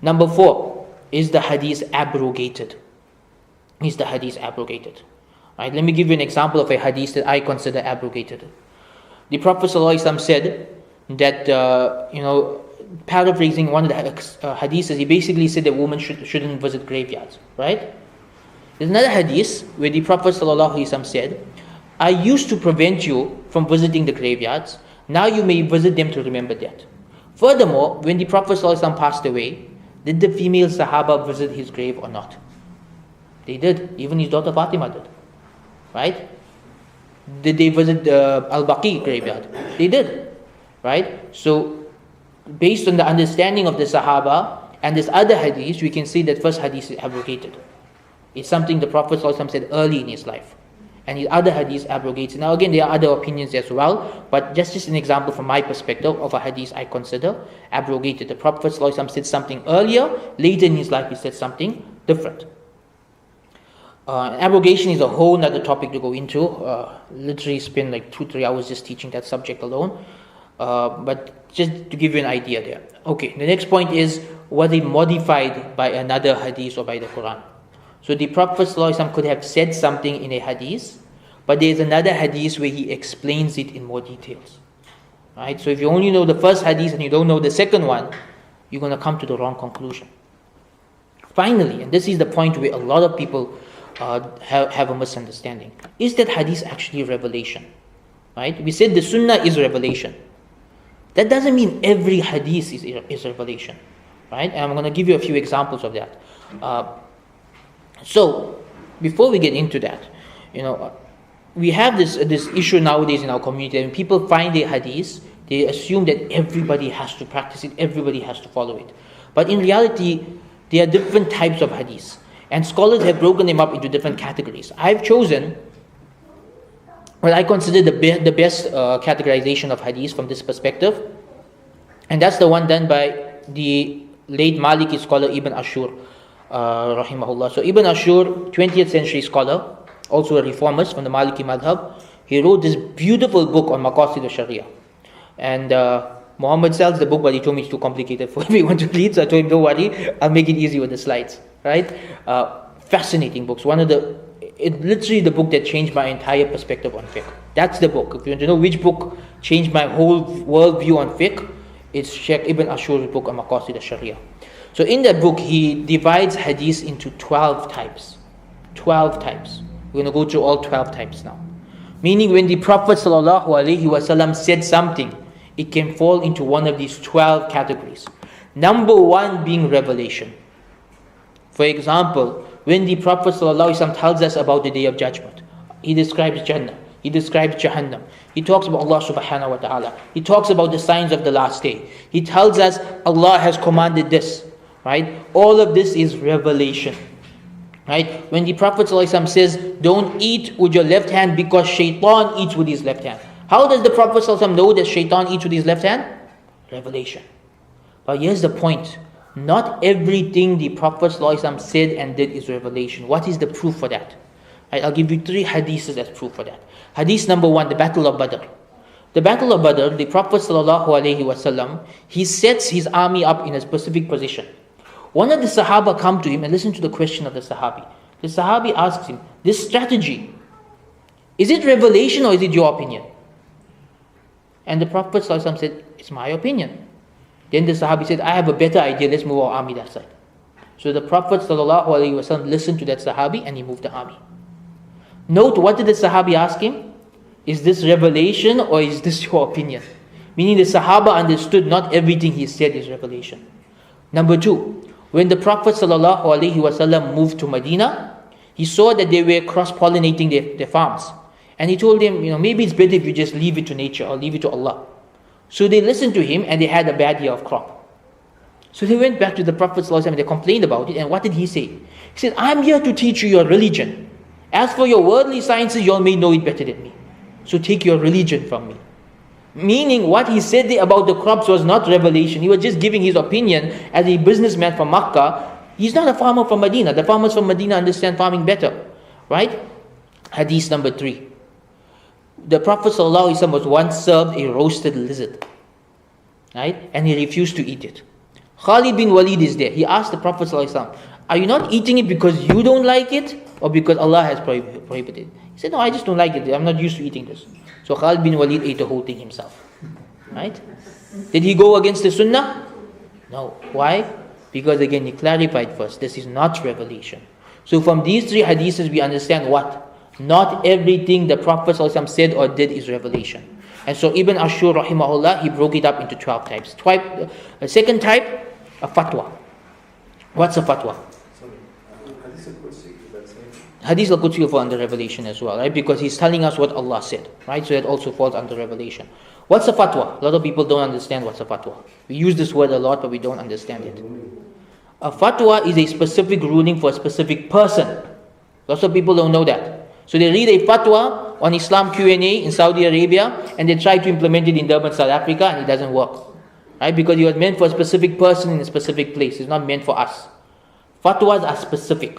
Number 4, is the hadith abrogated? Is the hadith abrogated? Right, let me give you an example of a hadith that I consider abrogated. The Prophet ﷺ said that, paraphrasing one of the hadiths, he basically said that women shouldn't visit graveyards. Right? There's another hadith where the Prophet ﷺ said, I used to prevent you from visiting the graveyards. Now you may visit them to remember that. Furthermore, when the Prophet ﷺ passed away, did the female Sahaba visit his grave or not? They did. Even his daughter Fatima did. Right? Did they visit the al-Baqi graveyard? They did. Right? So, based on the understanding of the Sahaba and this other hadith, we can see that first hadith is abrogated. It's something the Prophet ﷺ said early in his life. And the other hadith abrogates. Now again, there are other opinions as well, but just an example from my perspective of a hadith I consider abrogated. The Prophet ﷺ said something earlier, later in his life he said something different. Abrogation is a whole other topic to go into. Literally spend like 2-3 hours just teaching that subject alone. But just to give you an idea there. Okay, the next point is, was it modified by another hadith or by the Quran? So the Prophet ﷺ could have said something in a hadith, but there is another hadith where he explains it in more details. Right? So if you only know the first hadith and you don't know the second one, you're going to come to the wrong conclusion. Finally, and this is the point where a lot of people have a misunderstanding, is that hadith actually revelation? Right? We said the Sunnah is revelation. That doesn't mean every hadith is revelation. Right? And I'm going to give you a few examples of that. So, before we get into that, we have this issue nowadays in our community. When people find a hadith, they assume that everybody has to practice it, everybody has to follow it. But in reality, there are different types of hadiths, and scholars have broken them up into different categories. I've chosen what I consider the best categorization of hadith from this perspective, and that's the one done by the late Maliki scholar Ibn Ashur. Rahimahullah. So Ibn Ashur, 20th century scholar, also a reformist from the Maliki madhhab, he wrote this beautiful book on Maqasid al-Sharia. And Muhammad sells the book, but he told me it's too complicated for everyone to read, so I told him, don't worry, I'll make it easy with the slides. Right? Fascinating books. It's literally the book that changed my entire perspective on fiqh. That's the book. If you want to know which book changed my whole worldview on fiqh, it's Sheikh Ibn Ashur's book on Maqasid al-Sharia. So in that book, he divides hadith into 12 types. 12 types. We're going to go through all 12 types now. Meaning when the Prophet ﷺ said something, it can fall into one of these 12 categories. Number 1 being revelation. For example, when the Prophet ﷺ tells us about the Day of Judgment, he describes Jannah, he describes Jahannam, he talks about Allah subhanahu wa ta'ala, he talks about the signs of the last day, he tells us Allah has commanded this. Right? All of this is revelation. Right? When the Prophet ﷺ says, don't eat with your left hand because shaitan eats with his left hand. How does the Prophet ﷺ know that shaitan eats with his left hand? Revelation. But here's the point. Not everything the Prophet ﷺ said and did is revelation. What is the proof for that? Right? I'll give you 3 hadiths as proof for that. Hadith number 1, the Battle of Badr. The Battle of Badr, the Prophet ﷺ, he sets his army up in a specific position. One of the Sahaba come to him and listen to the question of the Sahabi. The Sahabi asks him, this strategy, Is it revelation or is it your opinion? And the Prophet ﷺ said, it's my opinion. Then the Sahabi said, I have a better idea, let's move our army that side. So the Prophet ﷺ listened to that Sahabi and he moved the army. Note, what did the Sahabi ask him? Is this revelation or is this your opinion? Meaning the Sahaba understood not everything he said is revelation. Number two, when the Prophet ﷺ moved to Medina, he saw that they were cross-pollinating their farms. And he told them, maybe it's better if you just leave it to nature or leave it to Allah. So they listened to him and they had a bad year of crop. So they went back to the Prophet ﷺ and they complained about it. And what did he say? He said, I'm here to teach you your religion. As for your worldly sciences, you all may know it better than me. So take your religion from me. Meaning what he said there about the crops was not revelation. He was just giving his opinion as a businessman from Makkah. He's not a farmer from Medina. The farmers from Medina understand farming better. Right? Hadith number 3. The Prophet ﷺ was once served a roasted lizard. Right? And he refused to eat it. Khalid bin Walid is there. He asked the Prophet ﷺ, are you not eating it because you don't like it or because Allah has prohibited it? He said, no, I just don't like it. I'm not used to eating this. So Khalid bin Walid ate the whole thing himself. Right? Did he go against the Sunnah? No. Why? Because again, he clarified first, this is not revelation. So from these 3 hadiths, we understand what? Not everything the Prophet ﷺ said or did is revelation. And so Ibn Ashur rahimahullah, he broke it up into 12 types. A second type, a fatwa. What's a fatwa? Hadith al-Qudsi will fall under revelation as well, right? Because he's telling us what Allah said, right? So that also falls under revelation. What's a fatwa? A lot of people don't understand what's a fatwa. We use this word a lot, but we don't understand it. A fatwa is a specific ruling for a specific person. Lots of people don't know that. So they read a fatwa on Islam Q&A in Saudi Arabia and they try to implement it in Durban, South Africa, and it doesn't work. Right? Because it was meant for a specific person in a specific place. It's not meant for us. Fatwas are specific.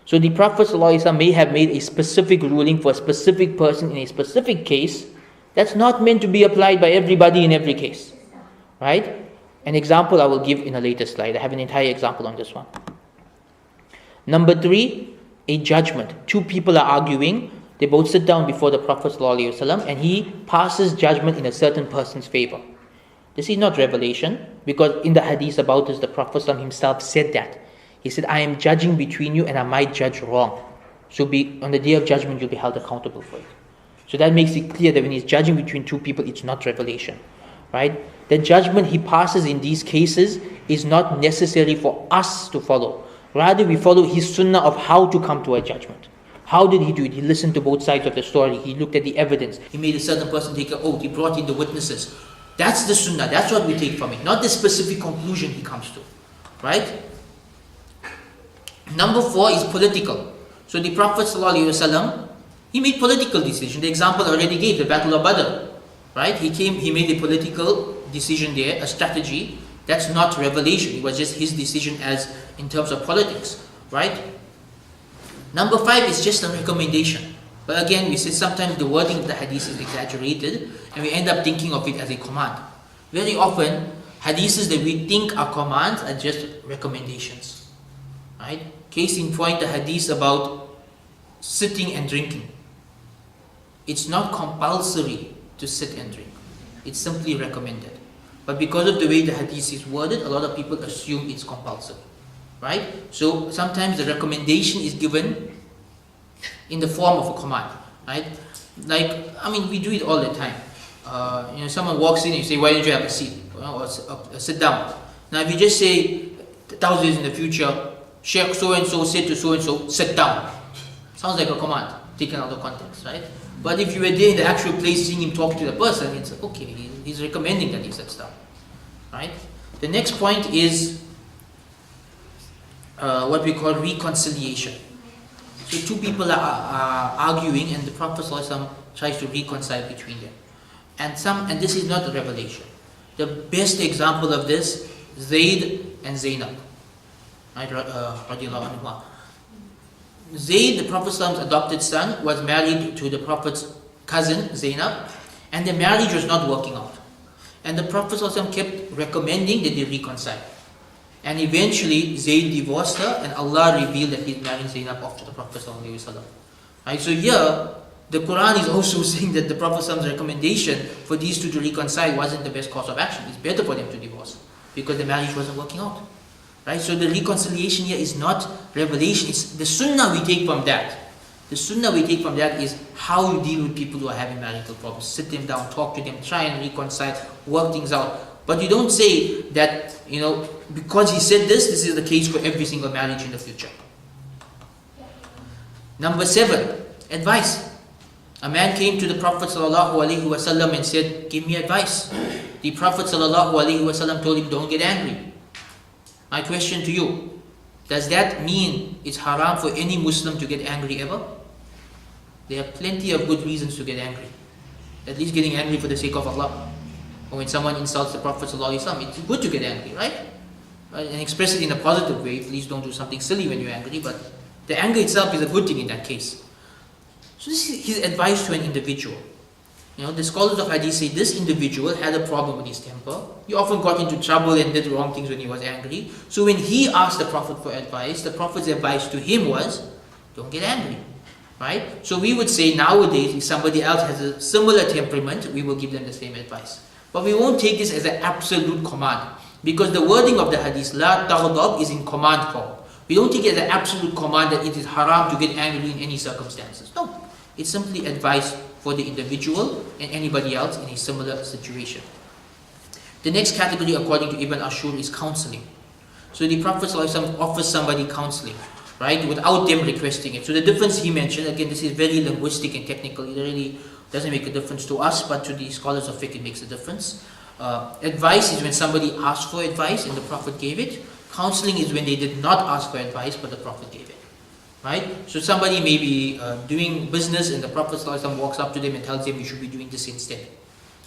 So the Prophet ﷺ may have made a specific ruling for a specific person in a specific case that's not meant to be applied by everybody in every case. Right? An example I will give in a later slide. I have an entire example on this one. Number 3, a judgment. 2 people are arguing. They both sit down before the Prophet ﷺ and he passes judgment in a certain person's favor. This is not revelation, because in the hadith about this, the Prophet ﷺ himself said that. He said, I am judging between you and I might judge wrong. So on the day of judgment, you'll be held accountable for it. So that makes it clear that when he's judging between 2 people, it's not revelation. Right? The judgment he passes in these cases is not necessary for us to follow. Rather, we follow his sunnah of how to come to a judgment. How did he do it? He listened to both sides of the story. He looked at the evidence. He made a certain person take an oath. He brought in the witnesses. That's the sunnah. That's what we take from it. Not the specific conclusion he comes to. Right? Number 4 is political. So the Prophet ﷺ, he made political decisions. The example I already gave, the Battle of Badr. Right? He made a political decision there, a strategy. That's not revelation. It was just his decision as in terms of politics. Right? Number 5 is just a recommendation. But again, we said sometimes the wording of the hadith is exaggerated and we end up thinking of it as a command. Very often, hadiths that we think are commands are just recommendations. Right? Case in point, the hadith about sitting and drinking. It's not compulsory to sit and drink. It's simply recommended. But because of the way the hadith is worded, a lot of people assume it's compulsory. Right? So sometimes the recommendation is given in the form of a command. Right? We do it all the time. Someone walks in and you say, why don't you have a seat? Or sit down. Now if you just say, 1,000 years in the future, Sheikh so-and-so said to so-and-so, sit down. Sounds like a command, taken out of context, right? But if you were there in the actual place seeing him talk to the person, it's okay, he's recommending that he sits down. Right? The next point is what we call reconciliation. So 2 people are arguing and the Prophet ﷺ tries to reconcile between them. And this is not a revelation. The best example of this, Zayd and Zainab. Right? Zayd, the Prophet's adopted son, was married to the Prophet's cousin, Zainab, and the marriage was not working out. And the Prophet ﷺ kept recommending that they reconcile. And eventually, Zayd divorced her, and Allah revealed that he's marrying Zainab off to the Prophet ﷺ. Right? So here, The Quran is also saying that the Prophet's recommendation for these two to reconcile wasn't the best course of action. It's better for them to divorce because the marriage wasn't working out. Right? So the reconciliation here is not revelation, it's the Sunnah we take from that. The Sunnah we take from that is how you deal with people who are having marital problems. Sit them down, talk to them, try and reconcile, work things out. But you don't say that, because he said this is the case for every single marriage in the future. Number 7, advice. A man came to the Prophet ﷺ and said, give me advice. The Prophet ﷺ told him, don't get angry. My question to you, does that mean it's haram for any Muslim to get angry ever? There are plenty of good reasons to get angry. At least getting angry for the sake of Allah. Or when someone insults the Prophet ﷺ, it's good to get angry, right? And express it in a positive way. Please don't do something silly when you're angry, but the anger itself is a good thing in that case. So this is his advice to an individual. The scholars of Hadith say this individual had a problem with his temper. He often got into trouble and did wrong things when he was angry. So when he asked the Prophet for advice, the Prophet's advice to him was, don't get angry. Right? So we would say nowadays, if somebody else has a similar temperament, we will give them the same advice. But we won't take this as an absolute command. Because the wording of the Hadith, La taghdab, is in command form. We don't take it as an absolute command that it is haram to get angry in any circumstances. No. It's simply advice for the individual and anybody else in a similar situation. The next category, according to Ibn Ashur, is counseling. So the Prophet ﷺ offers somebody counseling, right, without them requesting it. So the difference he mentioned, again, this is very linguistic and technical. It really doesn't make a difference to us, but to the scholars of fiqh it makes a difference. Advice is when somebody asks for advice and the Prophet gave it. Counseling is when they did not ask for advice but the Prophet gave it. Right? So somebody may be doing business and the Prophet ﷺ walks up to them and tells them you should be doing this instead.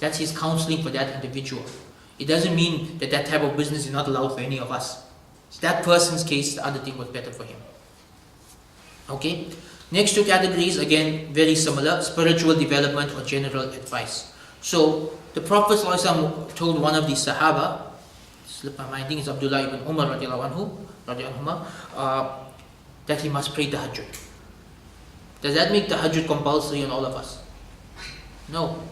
That's his counseling for that individual. It doesn't mean that that type of business is not allowed for any of us. It's that person's case, the other thing was better for him. Okay? Next two categories, again, very similar. Spiritual development or general advice. So, the Prophet ﷺ told one of the Sahaba, slipped my mind, I think it's Abdullah ibn Umar that he must pray tahajjud. Does that make tahajjud compulsory on all of us? No.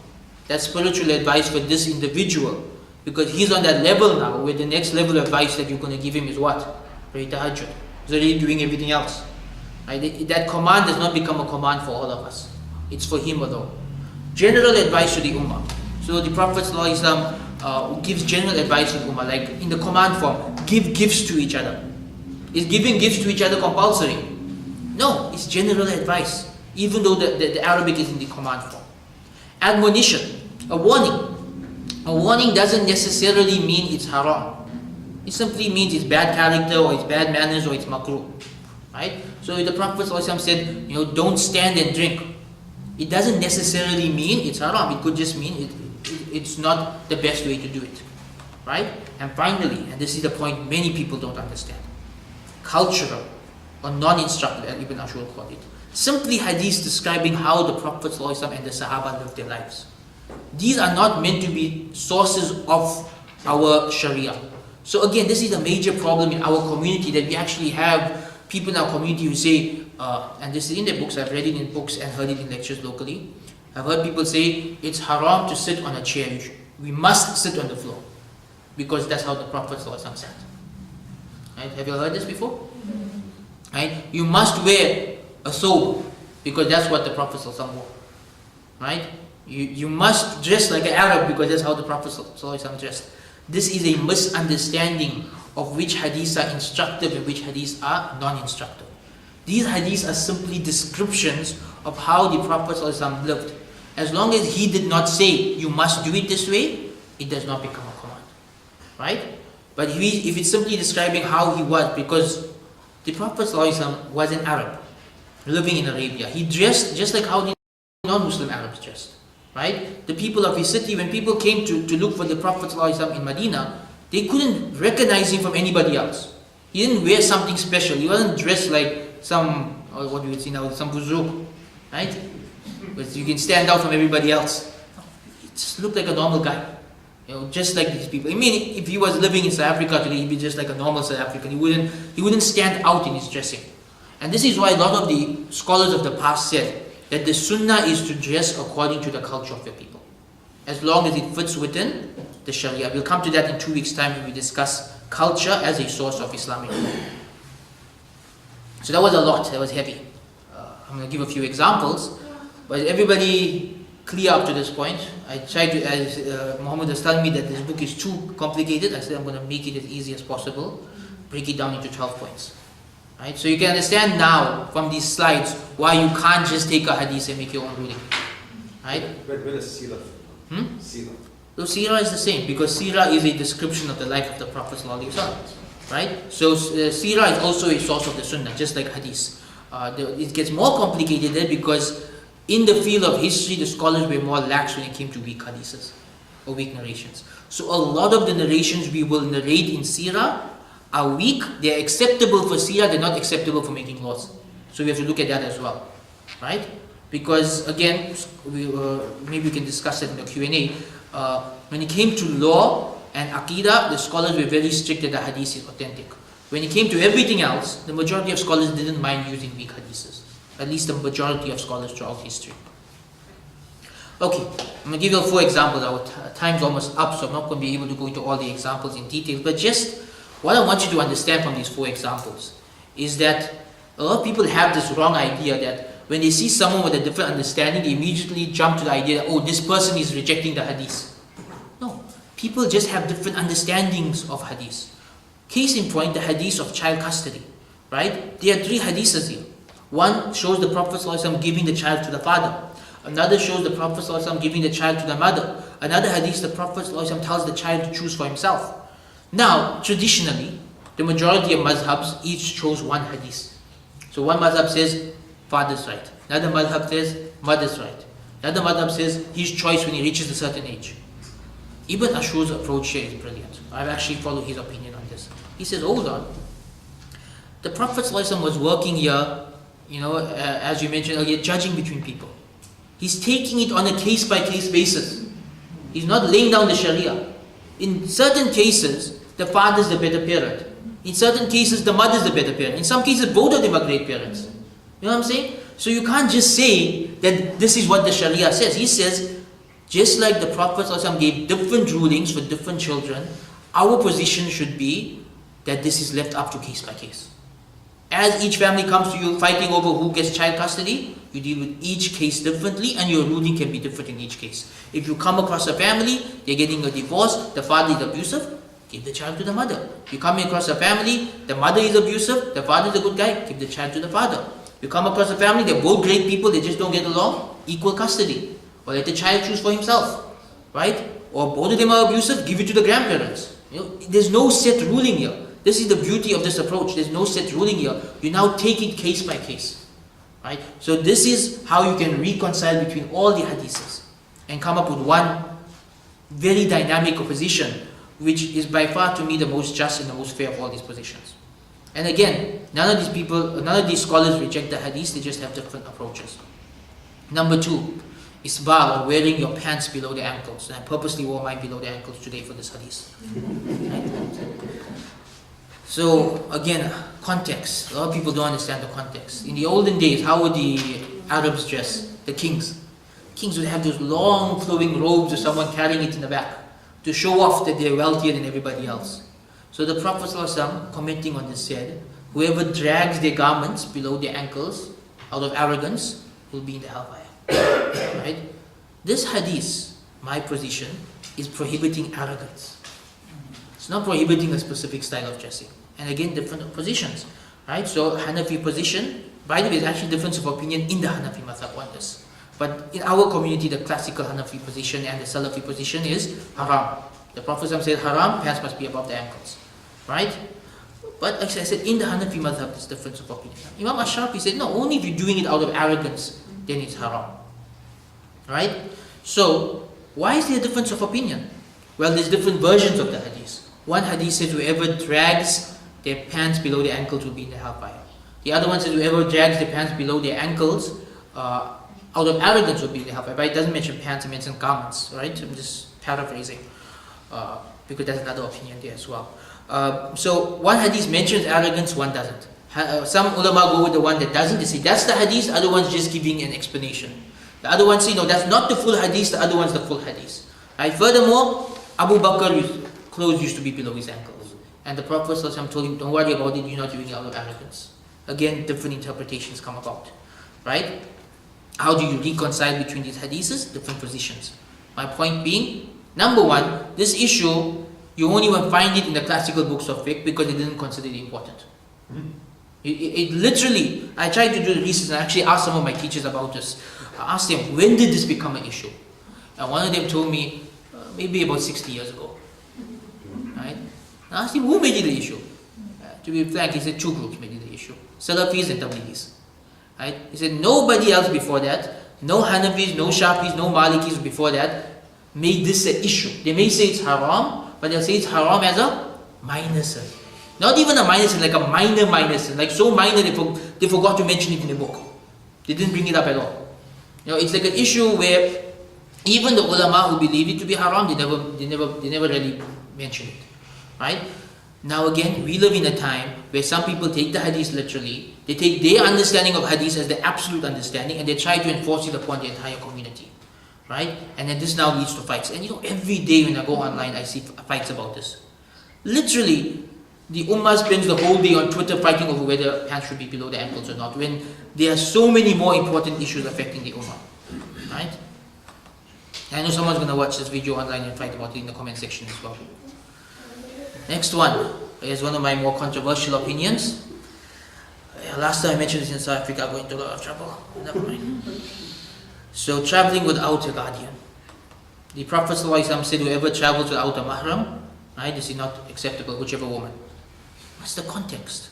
That's spiritual advice for this individual. Because he's on that level now, where the next level of advice that you're going to give him is what? Pray tahajjud. He's already doing everything else. Right? That command does not become a command for all of us. It's for him alone. General advice to the Ummah. So the Prophet ﷺ gives general advice to the Ummah, like in the command form, give gifts to each other. Is giving gifts to each other compulsory? No, it's general advice, even though the Arabic is in the command form. Admonition, a warning. A warning doesn't necessarily mean it's haram. It simply means it's bad character or it's bad manners or it's makruh. Right? So the Prophet ﷺ said, don't stand and drink. It doesn't necessarily mean it's haram. It could just mean it's not the best way to do it. Right? And finally, and this is the point many people don't understand, cultural or non-instructive, as Ibn Ashur called it. Simply hadiths describing how the Prophet ﷺ and the Sahaba lived their lives. These are not meant to be sources of our Sharia. So again, this is a major problem in our community, that we actually have people in our community who say, and this is in their books, I've read it in books and heard it in lectures locally. I've heard people say, it's haram to sit on a chair. We must sit on the floor. Because that's how the Prophet ﷺ sat. Right? Have you heard this before? Right? You must wear a thobe, because that's what the Prophet ﷺ wore. Right? You must dress like an Arab, because that's how the Prophet ﷺ dressed. This is a misunderstanding of which hadiths are instructive and which hadiths are non-instructive. These hadiths are simply descriptions of how the Prophet ﷺ lived. As long as he did not say, you must do it this way, it does not become a command. Right? But if it's simply describing how he was, because the Prophet ﷺ was an Arab, living in Arabia. He dressed just like how the non-Muslim Arabs dressed. Right? The people of his city, when people came to look for the Prophet ﷺ in Medina, they couldn't recognize him from anybody else. He didn't wear something special. He wasn't dressed like some, what do you see now, some buzuk. Right? But you can stand out from everybody else. He just looked like a normal guy. Just like these people. I mean, if he was living in South Africa today, he'd be just like a normal South African. He wouldn't stand out in his dressing. And this is why a lot of the scholars of the past said, that the sunnah is to dress according to the culture of your people, as long as it fits within the Sharia. We'll come to that in 2 weeks' time when we discuss culture as a source of Islamic law. So that was a lot, that was heavy. I'm going to give a few examples, but everybody clear up to this point. I tried to, as Muhammad was telling me that this book is too complicated, I said I'm going to make it as easy as possible, break it down into 12 points. Right? So you can understand now from these slides why you can't just take a hadith and make your own ruling. Right? Where is Sirah? Sirah. So Sirah is the same, because Sirah is a description of the life of the Prophet ﷺ. Right? So Sirah is also a source of the Sunnah, just like Hadith. It gets more complicated there because in the field of history, the scholars were more lax when it came to weak hadiths or weak narrations. So a lot of the narrations we will narrate in Sirah are weak. They are acceptable for Sirah, they're not acceptable for making laws. So we have to look at that as well. Right? Because again, maybe we can discuss it in the Q&A. When it came to law and Aqidah, the scholars were very strict that the hadith is authentic. When it came to everything else, the majority of scholars didn't mind using weak hadiths. At least the majority of scholars throughout history. Okay, I'm going to give you 4 examples. Our time's almost up, so I'm not going to be able to go into all the examples in detail. But just what I want you to understand from these 4 examples is that a lot of people have this wrong idea that when they see someone with a different understanding, they immediately jump to the idea that, oh, this person is rejecting the hadith. No, people just have different understandings of hadith. Case in point, the hadith of child custody. Right? There are 3 hadiths here. One shows the Prophet ﷺ giving the child to the father. Another shows the Prophet ﷺ giving the child to the mother. Another hadith, the Prophet ﷺ tells the child to choose for himself. Now, traditionally, the majority of madhhabs each chose one hadith. So one madhhab says, father's right. Another madhhab says, mother's right. Another madhhab says, his choice when he reaches a certain age. Ibn Ashur's approach here is brilliant. I've actually followed his opinion on this. He says, hold on. The Prophet ﷺ was working here, as you mentioned earlier, judging between people. He's taking it on a case-by-case basis. He's not laying down the Sharia. In certain cases, the father is the better parent. In certain cases, the mother is the better parent. In some cases, both of them are great parents. You know what I'm saying? So you can't just say that this is what the Sharia says. He says, just like the Prophet ﷺ gave different rulings for different children, our position should be that this is left up to case by case. As each family comes to you fighting over who gets child custody, you deal with each case differently and your ruling can be different in each case. If you come across a family, they're getting a divorce, the father is abusive, give the child to the mother. You come across a family, the mother is abusive, the father is a good guy, give the child to the father. You come across a family, they're both great people, they just don't get along, equal custody. Or let the child choose for himself, right? Or both of them are abusive, give it to the grandparents. There's no set ruling here. This is the beauty of this approach. There's no set ruling here. You now take it case by case, right? So this is how you can reconcile between all the hadiths and come up with one very dynamic position, which is by far to me the most just and the most fair of all these positions. And again, none of these scholars reject the hadith, they just have different approaches. Number 2, isbar, or wearing your pants below the ankles. And I purposely wore mine below the ankles today for this hadith. Right? So again, context. A lot of people don't understand the context. In the olden days, how would the Arabs dress? The kings. Kings would have those long flowing robes or someone carrying it in the back to show off that they're wealthier than everybody else. So the Prophet ﷺ, commenting on this, said, whoever drags their garments below their ankles out of arrogance will be in the hellfire. Right? This hadith, my position, is prohibiting arrogance. It's not prohibiting a specific style of dressing. And again, different positions. Right? So Hanafi position, by the way, there's actually difference of opinion in the Hanafi madhab on this. But in our community, the classical Hanafi position and the Salafi position is haram. The Prophet said haram, pants must be above the ankles. Right? But as I said, in the Hanafi madhab, there's difference of opinion. Imam Ash-Shafi'i said, no, only if you're doing it out of arrogance, then it's haram. Right? So, why is there a difference of opinion? Well, there's different versions of the hadith. One hadith says whoever drags their pants below their ankles will be in the hellfire. The other one says whoever drags their pants below their ankles out of arrogance will be in the hellfire. But it doesn't mention pants, it mentions garments, right? I'm just paraphrasing because there's another opinion there as well. So one hadith mentions arrogance, one doesn't. Some ulama go with the one that doesn't. They say that's the hadith, the other one's just giving an explanation. The other one say, no, that's not the full hadith, the other one's the full hadith. Right? Furthermore, Abu Bakr's clothes used to be below his ankles. And the Prophet ﷺ told him, don't worry about it, you're not doing it out of arrogance. Again, different interpretations come about. Right? How do you reconcile between these hadiths? Different positions. My point being, number one, this issue, you won't even find it in the classical books of fiqh because they didn't consider it important. It literally, I tried to do the research and I actually asked some of my teachers about this. I asked them, when did this become an issue? And one of them told me, maybe about 60 years ago. Right? I asked him, who made it the issue? To be frank, he said two groups made it the issue. Salafis and Tabligis. Right? He said nobody else before that, no Hanafis, no Shafis, no Malikis before that, made this an issue. They may say it's haram, but they'll say it's haram as a minor sin. Not even a minor sin, like a minor sin. Like so minor they forgot to mention it in the book. They didn't bring it up at all. It's like an issue where even the ulama who believe it to be haram, they never really mention it. Right? Now again, we live in a time where some people take the hadith literally. They take their understanding of hadith as the absolute understanding and they try to enforce it upon the entire community. Right? And then this now leads to fights. And every day when I go online, I see fights about this. Literally, the ummah spends the whole day on Twitter fighting over whether pants should be below the ankles or not, when there are so many more important issues affecting the ummah. Right? I know someone's going to watch this video online and fight about it in the comment section as well. Next one is one of my more controversial opinions. Last time I mentioned this in South Africa, I got into a lot of trouble. Never mind. So traveling without a guardian. The Prophet ﷺ said whoever travels without a mahram, right, this is not acceptable, whichever woman. What's the context?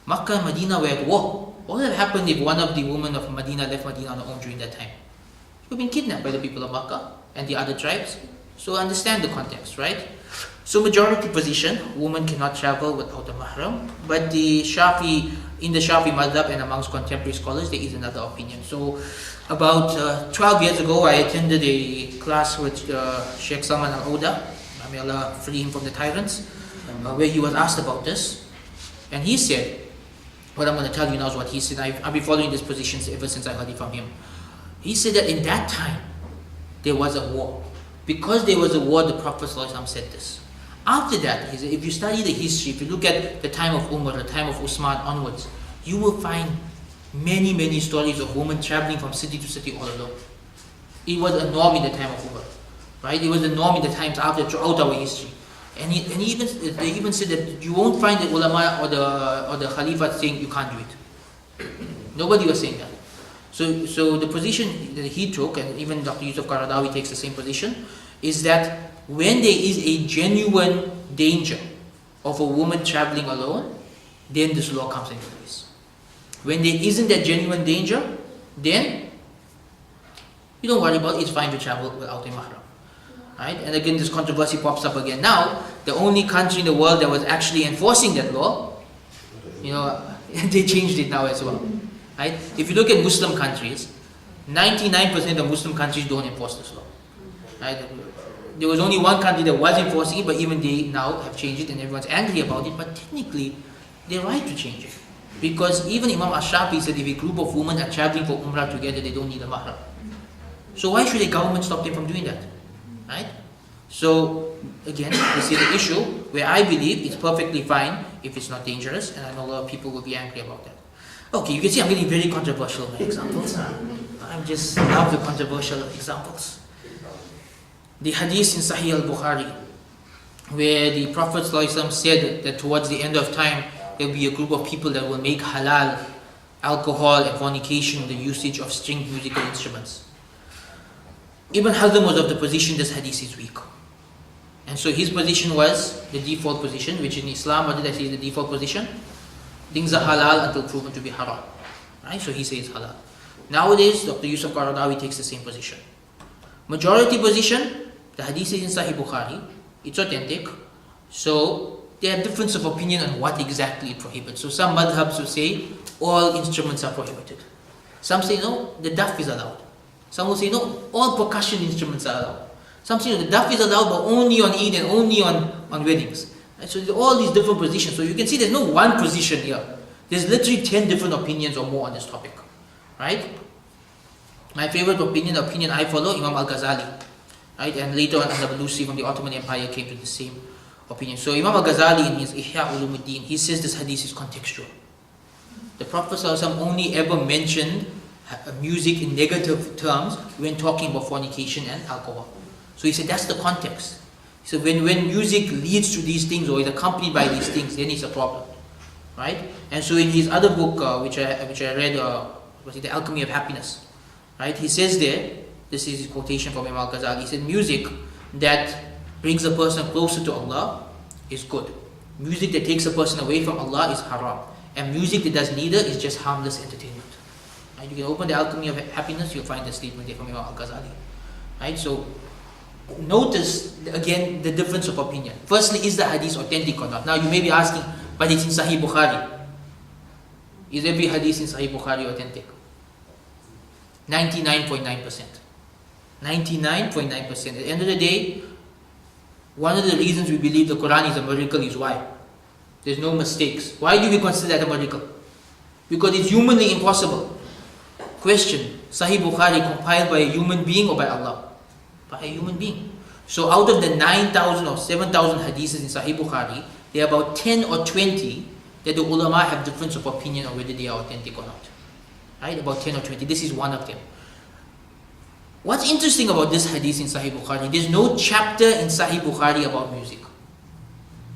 Makkah and Medina were at war. What would have happened if one of the women of Medina left Medina on her own during that time? She would have been kidnapped by the people of Makkah and the other tribes. So understand the context, right? So majority position, woman cannot travel without a mahram. But in the Shafi madhhab and amongst contemporary scholars, there is another opinion. So about 12 years ago, I attended a class with Sheikh Salman al-Oda, may Allah free him from the tyrants, where he was asked about this. And he said, what I'm going to tell you now is what he said. I've been following this position ever since I heard it from him. He said that in that time, there was a war. Because there was a war, the Prophet ﷺ said this. After that, he said, if you study the history, if you look at the time of Umar, the time of Usman onwards, you will find many stories of women traveling from city to city all alone. It was a norm in the time of Umar. Right? It was a norm in the times after, throughout our history. And they even said that you won't find the ulama or the Khalifa saying you can't do it. Nobody was saying that. So the position that he took, and even Dr. Yusuf Qaradawi takes the same position, is that when there is a genuine danger of a woman traveling alone, then this law comes into place. When there isn't that genuine danger, then you don't worry about it, it's fine to travel without a mahram. Right? And again, this controversy pops up again. Now, the only country in the world that was actually enforcing that law, they changed it now as well. Right? If you look at Muslim countries, 99% of Muslim countries don't enforce this law. Right? There was only one country that was enforcing it, but even they now have changed it and everyone's angry about it. But technically, they're right to change it. Because even Imam Ash-Shafi said if a group of women are traveling for Umrah together, they don't need a mahram. So why should a government stop them from doing that? Right? So again, this is the issue where I believe it's perfectly fine if it's not dangerous, and I know a lot of people will be angry about that. Okay, you can see I'm getting very controversial with my examples. I just love the controversial examples. The hadith in Sahih al-Bukhari, where the Prophet ﷺ said that towards the end of time, there will be a group of people that will make halal alcohol and fornication the usage of stringed musical instruments. Ibn Hazm was of the position this hadith is weak. And so his position was the default position, which in Islam, what did I say is the default position? Things are halal until proven to be haram. Right? So he says halal. Nowadays, Dr. Yusuf Qaradawi takes the same position. Majority position, the hadith is in Sahih Bukhari, it's authentic. So there are difference of opinion on what exactly it prohibits. So some madhhabs will say all instruments are prohibited. Some say no, the daf is allowed. Some will say no, all percussion instruments are allowed. Some say no, the daf is allowed but only on Eid and only on weddings. Right? So there are all these different positions. So you can see there's no one position here. There's literally 10 different opinions or more on this topic, right? My favorite opinion, the opinion I follow, Imam al-Ghazali, right? And later on, Al-Andalusi from the Ottoman Empire came to the same opinion. So Imam al-Ghazali in his Ihya Ulumuddin, he says this hadith is contextual. The Prophet ﷺ only ever mentioned music in negative terms when talking about fornication and alcohol. So he said that's the context. So when music leads to these things or is accompanied by these things, then it's a problem, right? And so in his other book, which I read, was it The Alchemy of Happiness, right? He says there, this is his quotation from Imam al-Ghazali, he said music that brings a person closer to Allah is good. Music that takes a person away from Allah is haram. And music that does neither is just harmless entertainment. Right? You can open The Alchemy of Happiness, you'll find the statement there from Imam al-Ghazali. Right? So notice again the difference of opinion. Firstly, is the hadith authentic or not? Now you may be asking, but it's in Sahih Bukhari. Is every hadith in Sahih Bukhari authentic? 99.9%. 99.9%. At the end of the day, one of the reasons we believe the Quran is a miracle is why? There's no mistakes. Why do we consider that a miracle? Because it's humanly impossible. Question, Sahih Bukhari compiled by a human being or by Allah? By a human being. So out of the 9,000 or 7,000 hadiths in Sahih Bukhari, there are about 10 or 20 that the ulama have difference of opinion on whether they are authentic or not. Right? About 10 or 20. This is one of them. What's interesting about this hadith in Sahih Bukhari, there's no chapter in Sahih Bukhari about music.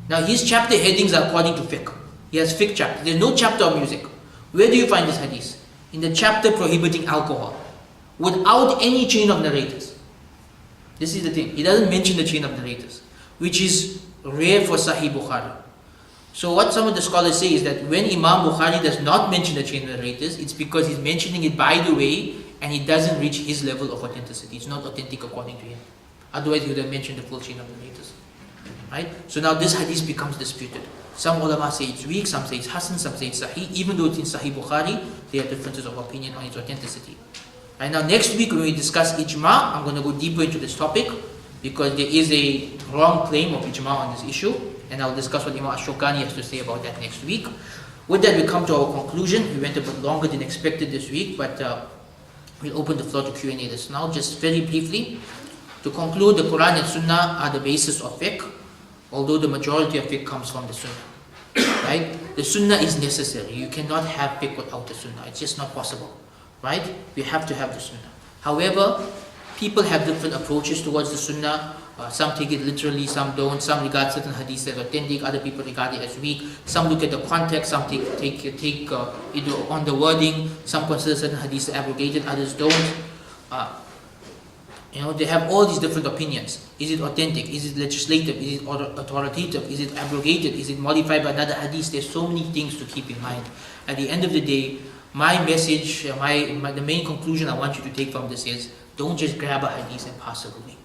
Now his chapter headings are according to fiqh. He has fiqh chapter. There's no chapter on music. Where do you find this hadith? In the chapter prohibiting alcohol. Without any chain of narrators. This is the thing. He doesn't mention the chain of narrators. Which is rare for Sahih Bukhari. So what some of the scholars say is that when Imam Bukhari does not mention the chain of narrators, it's because he's mentioning it by the way and it doesn't reach his level of authenticity. It's not authentic according to him. Otherwise he would have mentioned the full chain of narrators. Right? So now this hadith becomes disputed. Some ulama say it's weak, some say it's hasan, some say it's sahih. Even though it's in Sahih Bukhari, there are differences of opinion on its authenticity. And now next week when we discuss ijma, I'm going to go deeper into this topic because there is a wrong claim of ijma on this issue, and I'll discuss what Imam Ash-Shawkani has to say about that next week. With that we come to our conclusion. We went a bit longer than expected this week, but we'll open the floor to Q&A this now. Just very briefly, to conclude, the Quran and Sunnah are the basis of fiqh, although the majority of fiqh comes from the Sunnah. Right? The Sunnah is necessary. You cannot have fiqh without the Sunnah. It's just not possible. Right? We have to have the Sunnah. However, people have different approaches towards the Sunnah. Some take it literally, some don't. Some regard certain hadiths as authentic, other people regard it as weak. Some look at the context, some take it on the wording. Some consider certain hadiths abrogated, others don't. They have all these different opinions. Is it authentic? Is it legislative? Is it authoritative? Is it abrogated? Is it modified by another hadith? There's so many things to keep in mind. At the end of the day, my message, the main conclusion I want you to take from this is, don't just grab a hadith and pass it away.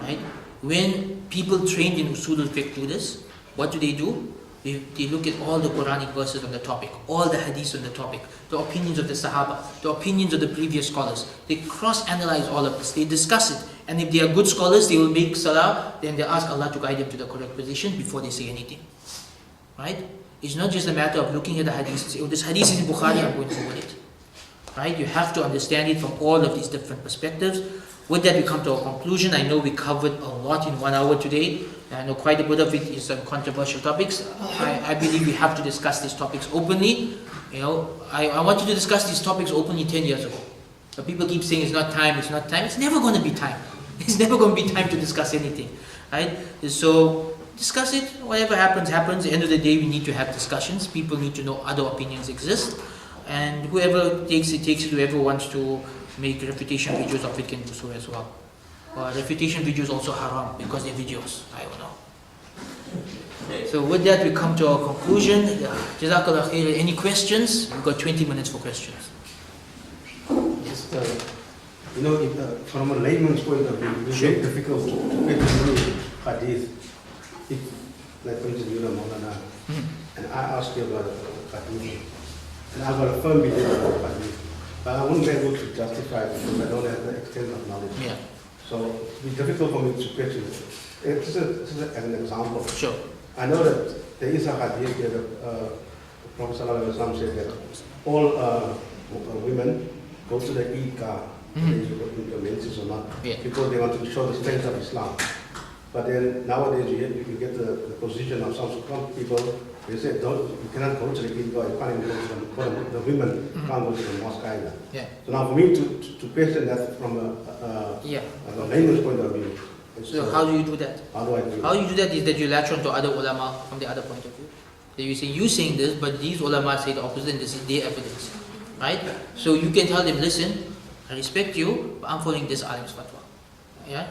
Right? When people trained in Usul al-Fiqh do this, what do? They look at all the Quranic verses on the topic, all the hadiths on the topic, the opinions of the Sahaba, the opinions of the previous scholars. They cross-analyze all of this, they discuss it. And if they are good scholars, they will make salah, then they ask Allah to guide them to the correct position before they say anything. Right? It's not just a matter of looking at the hadith and say, oh, this hadith is in Bukhari, I'm going to go with it. Right? You have to understand it from all of these different perspectives. With that we come to our conclusion. I know we covered a lot in 1 hour today. I know quite a bit of it is on controversial topics. I believe we have to discuss these topics openly. I wanted to discuss these topics openly 10 years ago. But people keep saying it's not time, it's not time. It's never going to be time. It's never going to be time to discuss anything. Right? So discuss it. Whatever happens, happens. At the end of the day, we need to have discussions. People need to know other opinions exist. And whoever takes it, takes it. Whoever wants to make refutation videos of it can do so as well. Refutation videos also haram because they're videos. I don't know. So with that we come to our conclusion. Jazakallah khair. Any questions? We've got 20 minutes for questions. Just, from a layman's point of view, it's very difficult to get through hadith. If, like for instance, you're a Maulana, and I ask you about hadith, and I've got a firm belief about hadith. But I wouldn't be able to justify it because I don't have the extent of knowledge. Yeah. So it'd be difficult for me to question it. This is an example. Sure. I know that there is a hadith that Prophet Sallallahu Alaihi Wasallam said that all women go to the Eidgah, whether you go into menses or not, because they want to show the strength of Islam. But then nowadays you get the position of some people. They say you cannot go to the Eidgah, you can't even go to the women can't go to the mosque either. So now for me to question that from a layman's point of view. So how do you do that? How do I do it? How you do that is that you latch on to other ulama from the other point of view. So you saying this, but these ulama say the opposite, and this is their evidence, right? So you can tell them, listen, I respect you, but I'm following this alim's fatwa. Yeah.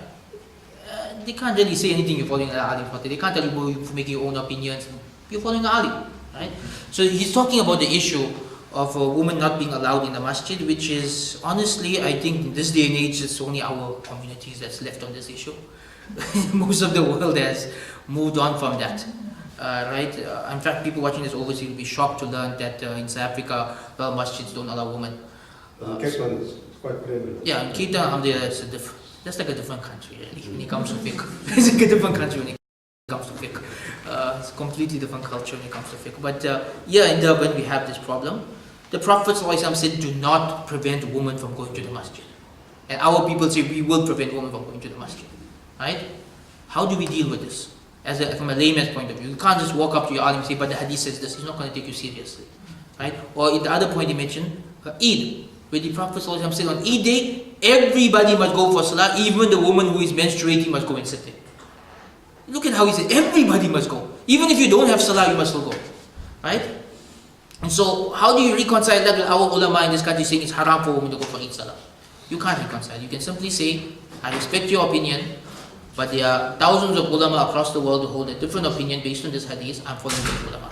They can't really say anything. You're following the alim's fatwa. They can't tell you, well, you make your own opinions. You're following the alim, right? So he's talking about the issue of a woman not being allowed in the masjid, which is honestly, I think in this day and age, it's only our communities that's left on this issue. Most of the world has moved on from that, right? In fact, people watching this overseas will be shocked to learn that in South Africa, masjids don't allow women. Cape Town is quite prevalent. Yeah, in Cape Town, alhamdulillah, that's like a different country, really, when it comes to fiqh. It's like a different country when it comes to fiqh. It's a completely different culture when it comes to fiqh. But in Durban, we have this problem. The Prophet ﷺ said, do not prevent women from going to the masjid. And our people say, we will prevent women from going to the masjid. Right? How do we deal with this? From a layman's point of view, you can't just walk up to your alim and say, but the hadith says this. He's not going to take you seriously. Right? Or in the other point he mentioned, Eid. Where the Prophet ﷺ said on Eid day, everybody must go for salah, even the woman who is menstruating must go and sit there. Look at how he said, everybody must go. Even if you don't have salah, you must still go. Right? And so, how do you reconcile that with our ulama in this country saying it's haram for women to go for Eid salah? You can't reconcile. You can simply say, I respect your opinion, but there are thousands of ulama across the world who hold a different opinion based on this hadith. I'm following the ulama.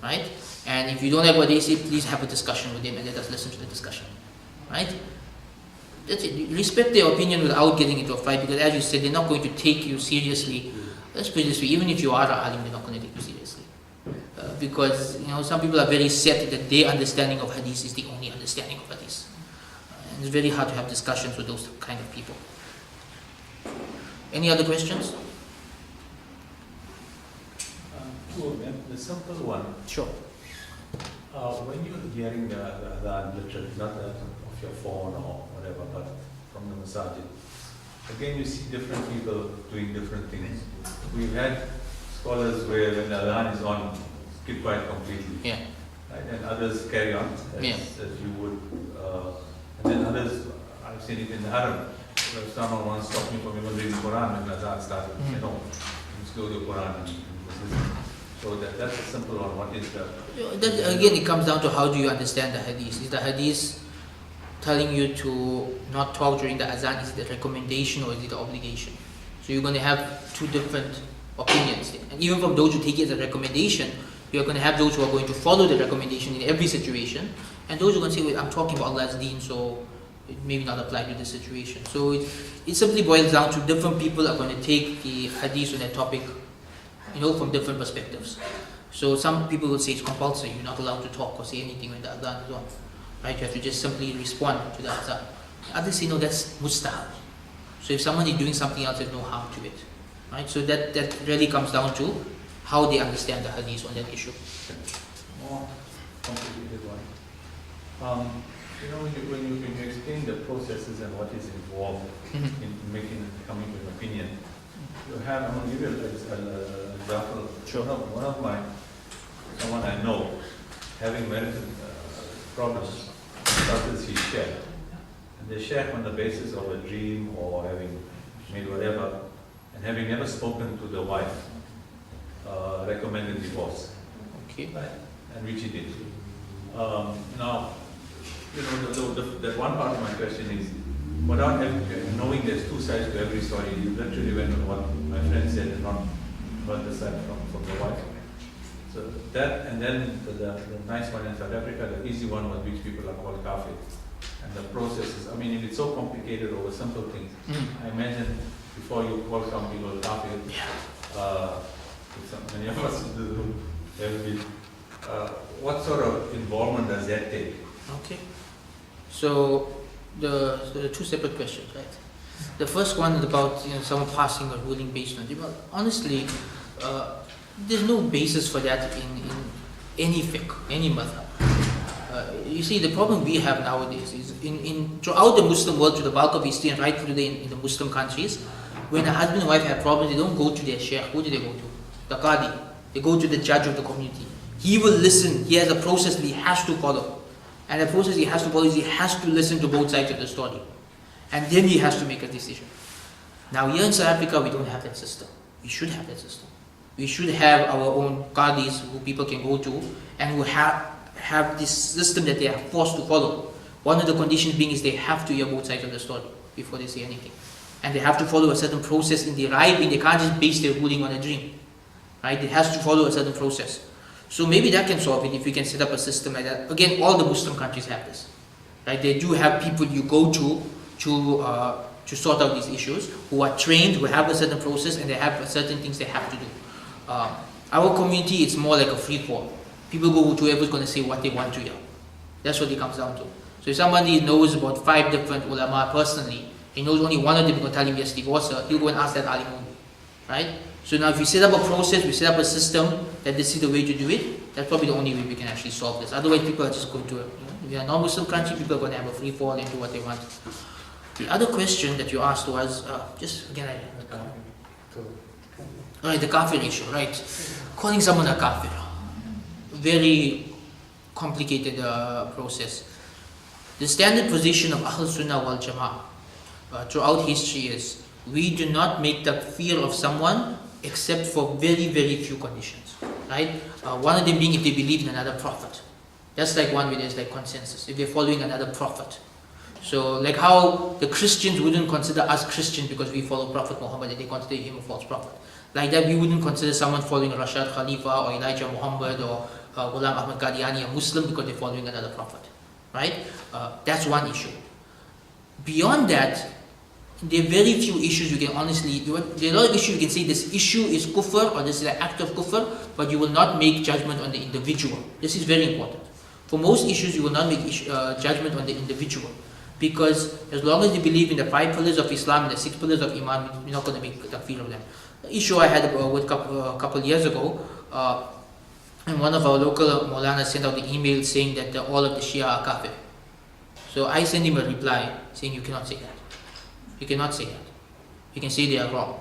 Right? And if you don't like what they say, please have a discussion with them and let us listen to the discussion. Right? That's it. Respect their opinion without getting into a fight, because as you said, they're not going to take you seriously. Let's put it this way, even if you are an alim, they're not going to take you seriously. Because some people are very set that their understanding of hadith is the only understanding of hadith. And it's very hard to have discussions with those kind of people. Any other questions? The simple one. Sure. When you're hearing the adhan, literally, not of your phone or whatever, but from the masajid, again you see different people doing different things. We've had scholars where when the adhan is on, keep quiet completely. Yeah. Right? And others carry on as you would. And then others, I've seen it in the Haram. Someone once stopped me from even reading the Quran when the adhan started. You know, just go to the Quran and listen. So that's a simple one. What is that? Again, it comes down to how do you understand the hadith. Is the hadith telling you to not talk during the azan? Is it a recommendation or is it an obligation? So you're going to have two different opinions. And even from those who take it as a recommendation, you're going to have those who are going to follow the recommendation in every situation, and those who are going to say, well, I'm talking about Allah's deen, so it may not apply to this situation. So it simply boils down to different people are going to take the hadith on that topic, from different perspectives. So some people will say it's compulsory, you're not allowed to talk or say anything when the adhan is on. Right? You have to just simply respond to the adhan. Others say, no, that's mustahab. So if someone is doing something else, there's no harm to it. Right? So that really comes down to how they understand the hadith on that issue. More complicated one. When you explain the processes and what is involved in coming to an opinion, I'm going to give you an example. Sure. Someone I know, having marital problems, started his share. And they share on the basis of a dream or having made whatever, and having never spoken to the wife, recommended divorce. Okay. Right? And which he did. Now, that one part of my question is, without knowing there's two sides to every story, you literally went on what my friend said and not the side from the wife. So that, and then the nice one in South Africa, the easy one was which people are called kafir. And the process is, if it's so complicated over simple things, I imagine before you call some people kafir, many of us do, what sort of involvement does that take? Okay. So the two separate questions, right? The first one is about someone passing a ruling based on it. Well, honestly, there's no basis for that any fiqh, any madhhab. You see, the problem we have nowadays is throughout the Muslim world, to the bulk of history and right through in the Muslim countries, when a husband and wife have problems, they don't go to their sheikh. Who do they go to? The qadi. They go to the judge of the community. He will listen. He has a process that he has to follow. And the process he has to follow is he has to listen to both sides of the story. And then he has to make a decision. Now here in South Africa, we don't have that system. We should have that system. We should have our own qadis who people can go to and who have this system that they are forced to follow. One of the conditions being is they have to hear both sides of the story before they say anything. And they have to follow a certain process in the arriving. They can't just base their ruling on a dream. Right? It has to follow a certain process. So maybe that can solve it if we can set up a system like that. Again, all the Muslim countries have this. Right? They do have people you go to sort out these issues, who are trained, who have a certain process, and they have certain things they have to do. Our community, it's more like a free fall. People go to whoever's going to say what they want to hear. That's what it comes down to. So if somebody knows about 5 different ulama personally, he knows only one of them is going to tell him yes, divorce her, he'll go and ask that alim only. Right? So now if we set up a process, we set up a system that this is the way to do it, that's probably the only way we can actually solve this. Otherwise people are just going to, if you're a non-Muslim country, people are going to have a free fall and do what they want. The other question that you asked was, Alright, the kafir issue, right? Calling someone a kafir. Very complicated process. The standard position of Ahl Sunnah wal Jama'ah throughout history is, we do not make takfir of someone except for very, very few conditions. Right? One of them being if they believe in another prophet. That's like one where there's like consensus. If they're following another prophet. So like how the Christians wouldn't consider us Christians because we follow Prophet Muhammad and they consider him a false prophet. Like that we wouldn't consider someone following Rashad Khalifa or Elijah Muhammad or Ghulam Ahmad Qadiani a Muslim because they're following another prophet. Right? That's one issue. Beyond that, there are very few issues you can honestly, there are a lot of issues you can say this issue is kufr or this is an act of kufr, but you will not make judgment on the individual. This is very important. For most issues you will not make judgment on the individual. Because as long as you believe in the 5 pillars of Islam and the 6 pillars of Iman, you're not going to make takfir of them. The issue I had with a couple years ago, and one of our local Maulana sent out the email saying that all of the Shia are kafir. So I sent him a reply saying you cannot say that. You cannot say that. You can say they are wrong.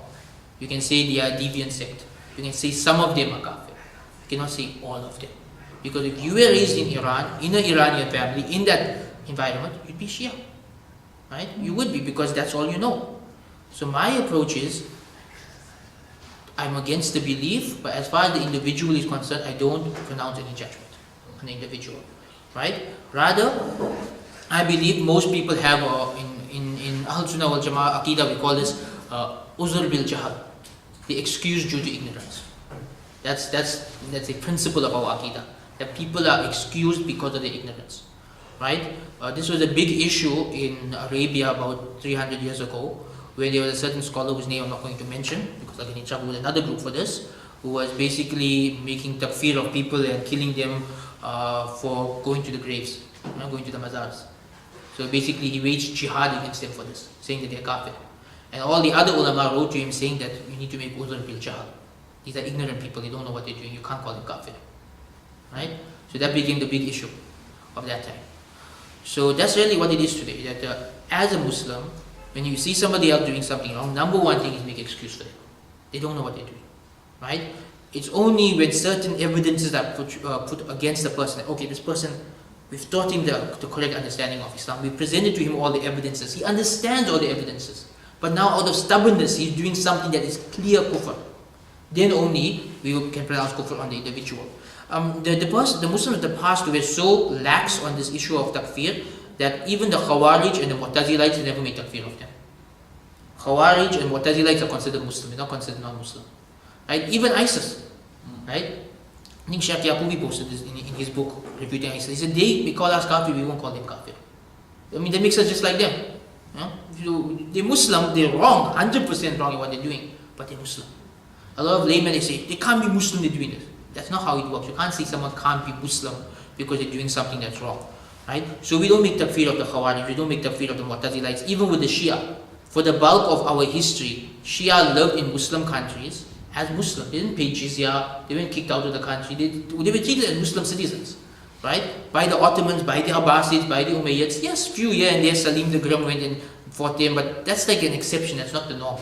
You can say they are a deviant sect. You can say some of them are kafir. You cannot say all of them. Because if you were raised in Iran, in an Iranian family, in that environment, you'd be Shia. Right? You would be because that's all you know. So my approach is, I'm against the belief, but as far as the individual is concerned, I don't pronounce any judgment on the individual. Right? Rather, I believe most people have in Ahl Sunnah wal Jama'ah Aqidah, we call this uzr bil jahal, the excuse due to ignorance. That's a principle of our Aqidah, that people are excused because of their ignorance. Right? This was a big issue in Arabia about 300 years ago, where there was a certain scholar whose name I'm not going to mention because I'll get in trouble with another group for this, who was basically making takfir of people and killing them for going to the graves, going to the mazars. So basically he waged jihad against them for this, saying that they're kafir. And all the other ulama wrote to him saying that you need to make uzr bil jahal. These are ignorant people, they don't know what they're doing, you can't call them kafir. Right? So that became the big issue of that time. So that's really what it is today, that as a Muslim, when you see somebody else doing something wrong, number one thing is make excuse for them. They don't know what they're doing. Right? It's only when certain evidences are put against the person, okay, this person, we've taught him the correct understanding of Islam. We presented to him all the evidences. He understands all the evidences. But now out of stubbornness, he's doing something that is clear kufr. Then only we can pronounce kufr on the individual. The Muslims of the past were so lax on this issue of takfir that even the Khawarij and the Mu'tazilites never made takfir of them. Khawarij and Mu'tazilites are considered Muslim, they're not considered non-Muslim. Right? Even ISIS. Right? I think Shaykh Yaqubi posted this in his book, refuting ISIS. He said, they call us kafir, we won't call them kafir. I mean, that makes us just like them. They're Muslim, they're wrong, 100% wrong in what they're doing, but they're Muslim. A lot of laymen, they say, they can't be Muslim, they're doing this. That's not how it works. You can't say someone can't be Muslim because they're doing something that's wrong. Right? So we don't make takfir of the Khawarij, we don't make takfir of the Mu'tazilites, even with the Shia. For the bulk of our history, Shia lived in Muslim countries as Muslims. They didn't pay jizya, they weren't kicked out of the country, they were treated as Muslim citizens, right? By the Ottomans, by the Abbasids, by the Umayyads. Yes, few here and there, Salim the Grim went and fought them, but that's like an exception, that's not the norm.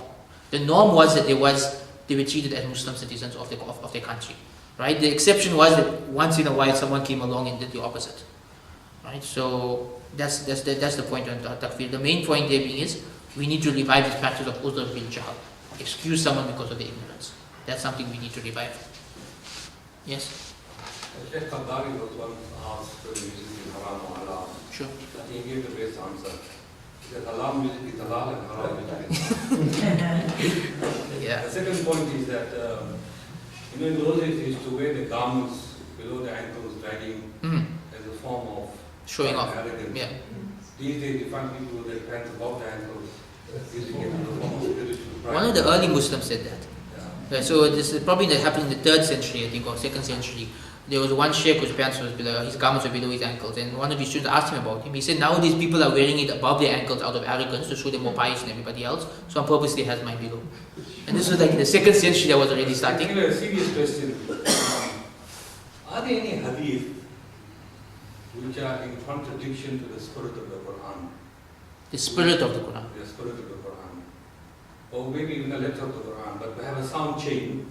The norm was that they were treated as Muslim citizens of their country, right? The exception was that once in a while someone came along and did the opposite, right? So that's the point on takfir. The main point there being is we need to revive this practice of uzr bil jahl, excuse someone because of their ignorance. That's something we need to revive. Yes? Sheikh Qadari was once asked whether music is haram or halal. Sure. I think he gave the best answer. He said halal music is halal and haram music is haram. Yeah. The second point is that, in those days they used to wear the garments below the ankles, dragging as a form of Showing off. arrogance. Yeah. These days you find people with their pants above the ankles, using it as a form of spiritual pride. One of the early Muslims said that. Yeah. So this is probably that happened in the 3rd century, I think, or 2nd century. There was one sheikh whose pants was below, his garments were below his ankles, and one of his students asked him about him. He said, nowadays people are wearing it above their ankles out of arrogance to show they're more pious than everybody else, so on purpose they has mine below. And this was like in the 2nd century that was already starting. A serious question. Are there any hadith which are in contradiction to the spirit of the Quran? The spirit of the Quran. The spirit of the Quran. Or maybe even the letter of the Quran, but they have a sound chain.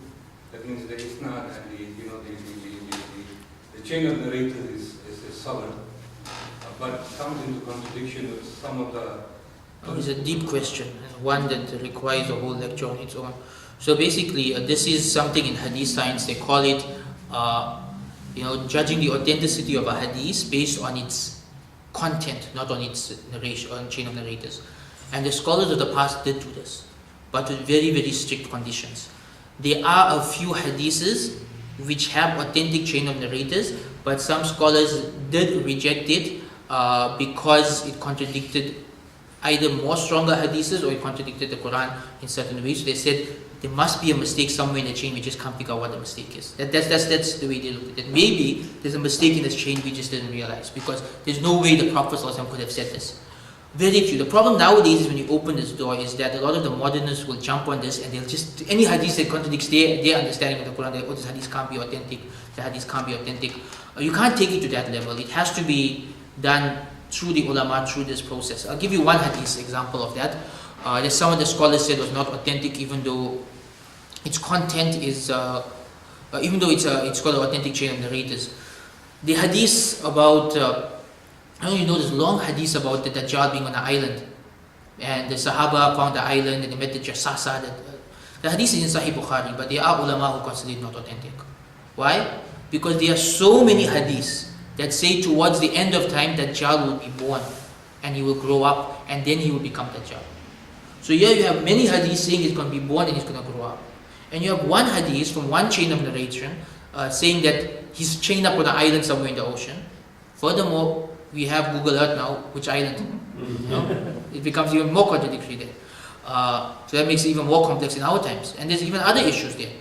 That means the isnad and the chain of narrators is solid, but comes into contradiction with some of the... It's a deep question, and one that requires a whole lecture on its own. So basically, this is something in hadith science, they call it, judging the authenticity of a hadith based on its content, not on its narration, on chain of narrators. And the scholars of the past did do this, but with very, very strict conditions. There are a few hadiths which have authentic chain of narrators, but some scholars did reject it because it contradicted either more stronger hadiths or it contradicted the Quran in certain ways. So they said there must be a mistake somewhere in the chain, we just can't figure out what the mistake is. That's the way they looked at it. Maybe there's a mistake in this chain we just didn't realize, because there's no way the Prophet ﷺ could have said this. Very few. The problem nowadays is when you open this door is that a lot of the modernists will jump on this and they'll just, any hadith that contradicts their understanding of the Quran, this hadith can't be authentic, the hadith can't be authentic. You can't take it to that level. It has to be done through the ulama, through this process. I'll give you one hadith example of that. That some of the scholars said was not authentic, even though its content is, even though it's got an authentic chain of narrators. The hadith about, I don't know, this long hadith about the Dajjal being on an island, and the Sahaba found the island and they met the Jassasa. The hadith is in Sahih Bukhari, but there are ulama who consider it not authentic. Why? Because there are so many hadiths that say towards the end of time Dajjal will be born and he will grow up and then he will become Dajjal. So here you have many hadiths saying he's going to be born and he's going to grow up. And you have one hadith from one chain of narration saying that he's chained up on an island somewhere in the ocean. Furthermore, we have Google Earth now, which island? It becomes even more contradictory there. So that makes it even more complex in our times. And there's even other issues there.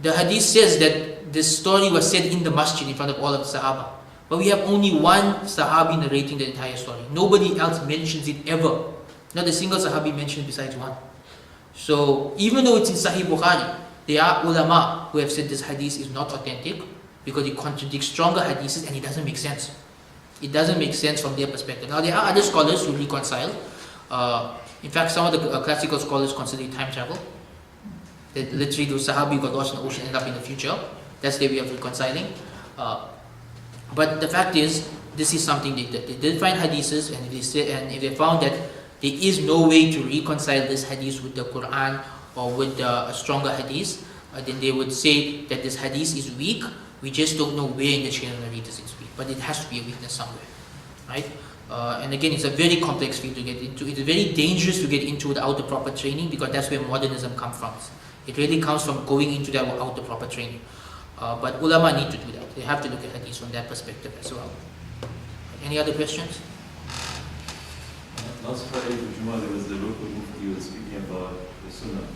The hadith says that this story was said in the masjid in front of all of the Sahaba. But we have only one Sahabi narrating the entire story. Nobody else mentions it ever. Not a single Sahabi mentioned besides one. So even though it's in Sahih Bukhari, there are ulama who have said this hadith is not authentic because it contradicts stronger hadiths and it doesn't make sense. It doesn't make sense from their perspective. Now there are other scholars who reconcile. In fact, some of the classical scholars consider it time travel. That literally the Sahabi got lost in the ocean and end up in the future. That's their way of reconciling. But the fact is, this is something they did find hadiths, and if they found that there is no way to reconcile this hadith with the Quran or with a stronger hadith, then they would say that this hadith is weak. We just don't know where in the chain of narrators it's weak, but it has to be a weakness somewhere, right? And again, it's a very complex field to get into. It's very dangerous to get into without the proper training, because that's where modernism comes from. It really comes from going into that without the proper training. But ulama need to do that. They have to look at hadith from that perspective as well. Any other questions? Last Friday in Jummah, there was the local mufti who was speaking about the Sunnah.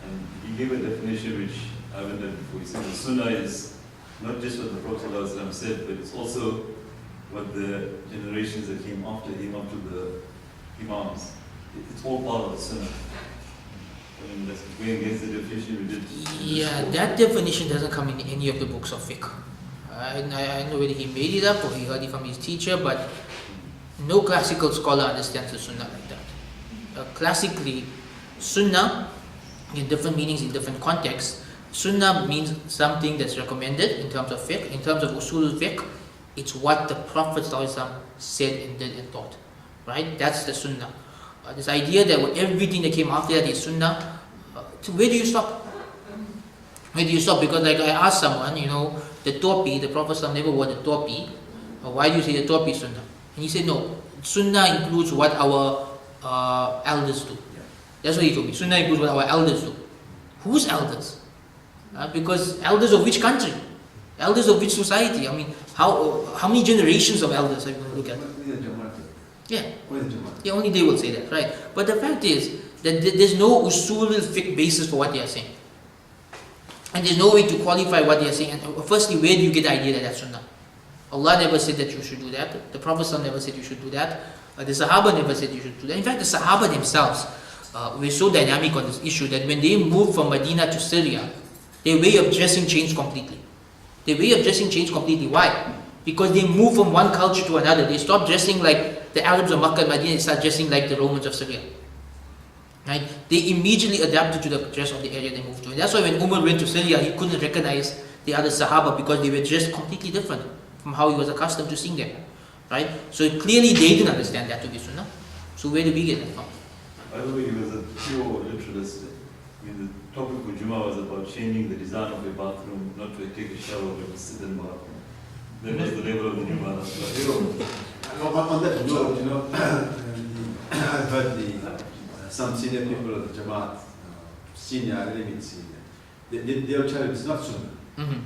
And he gave a definition which I haven't done before. He said the Sunnah is not just what the Prophet ﷺ said, but it's also what the generations that came after him, up to the Imams. It's all part of the Sunnah. mean, that's going against the definition we did. Yeah, that definition doesn't come in any of the books of fiqh. I don't know whether he made it up or he heard it from his teacher, but no classical scholar understands the sunnah like that. Classically, sunnah, in different meanings, in different contexts, sunnah means something that's recommended in terms of fiqh. In terms of usul fiqh, it's what the Prophet ﷺ said and did and taught. Right? That's the sunnah. This idea that everything that came after that is sunnah, where do you stop? Where do you stop? Because like I asked someone, the topi, the Prophet ﷺ never wore the topi. Why do you say the topi is sunnah? And he said, no, sunnah includes what our elders do. That's what he told me. Sunnah includes what our elders do. Whose elders? Because elders of which country? Elders of which society? I mean, how many generations of elders are you going to look at? Yeah, only they will say that, right? But the fact is that there's no usul fiqh basis for what they are saying. And there's no way to qualify what they are saying. And firstly, where do you get the idea that that's sunnah? Allah never said that you should do that. The Prophet ﷺ never said you should do that. The Sahaba never said you should do that. In fact, the Sahaba themselves were so dynamic on this issue that when they moved from Medina to Syria, their way of dressing changed completely. Why? Because they moved from one culture to another. They stopped dressing like the Arabs of Makkah and Medina. They started dressing like the Romans of Syria. Right? They immediately adapted to the dress of the area they moved to. And that's why when Umar went to Syria, he couldn't recognize the other Sahaba because they were dressed completely different from how he was accustomed to seeing them. Right? So clearly they didn't understand that to be sunnah. So where do we get that from? By the way, he was a pure literalist. I mean, the topic of Jummah was about changing the design of a bathroom, not to take a shower, but to sit in the bathroom. That was the level of the Jummah. On that note, I've heard some senior people of the Jamaat, senior, really senior, they'll tell you it's not sunnah. Mm-hmm.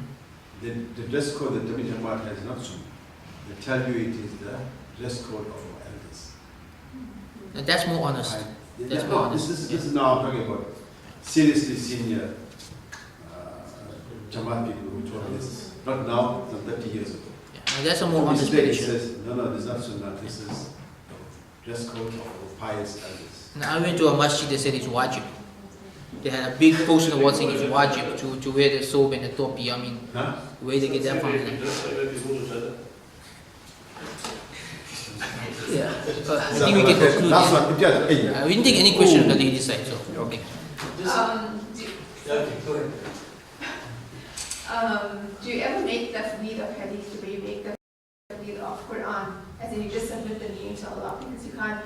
The dress code that the Jamaat has is not sunnah. They tell you it is the dress code of our elders. And that's more honest. That's more honest. This is now I'm talking about seriously senior Jamaat people who told me this. Not now, some 30 years ago. Yeah. And that's a more honest Today it position. says, no, this is not sunnah. This is the dress code of our pious elders. And I went to a masjid, they said it's wajib. They had a big poster on the wall saying it's wajib to wear the soap and the topi. I mean, where they get that from? Yeah. I think we can conclude. We didn't take any question on the ladies' side, so okay. Do you ever make tafweed of hadith the way you make tafweed of Quran? As in you just submit the meaning to Allah because you can't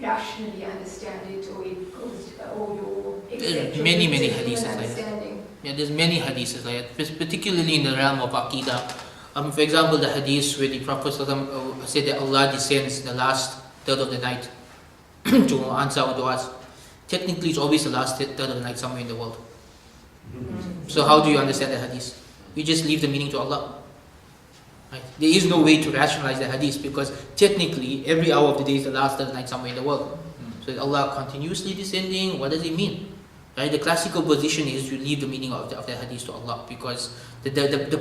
rationally understand it or it goes or you There's many hadiths like that. Yeah, there's many hadiths like that, particularly in the realm of Aqidah. For example, the hadith where the Prophet said that Allah descends in the last third of the night to answer our du'as. Technically, it's always the last third of the night somewhere in the world. So how do you understand the hadith? You just leave the meaning to Allah. Right? There is no way to rationalize the hadith because technically every hour of the day is the last third of the night somewhere in the world. So is Allah continuously descending? What does it mean? Right? The classical position is you leave the meaning of the hadith to Allah because the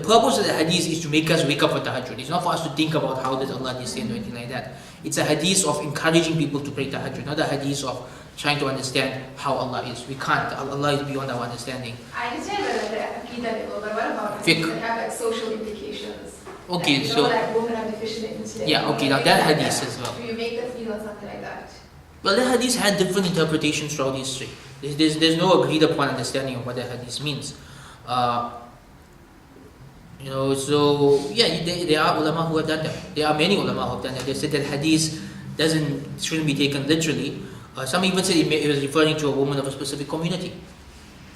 purpose of the hadith is to make us wake up for tahajjud. It's not for us to think about how does Allah descend or anything like that. It's a hadith of encouraging people to pray tahajjud, not a hadith of trying to understand how Allah is. We can't. Allah is beyond our understanding. I understand that at the Aqidah level, but what about hadiths that have like social implications? Okay, like, so like women are deficient in intellect. yeah, okay, now that hadith as well. Do you make the feel or something like that? Well, the hadith had different interpretations throughout history. There's no agreed upon understanding of what the hadith means. So yeah, there are ulama who have done that. There are many ulama who have done that. They said that hadith shouldn't be taken literally. Some even said it was referring to a woman of a specific community.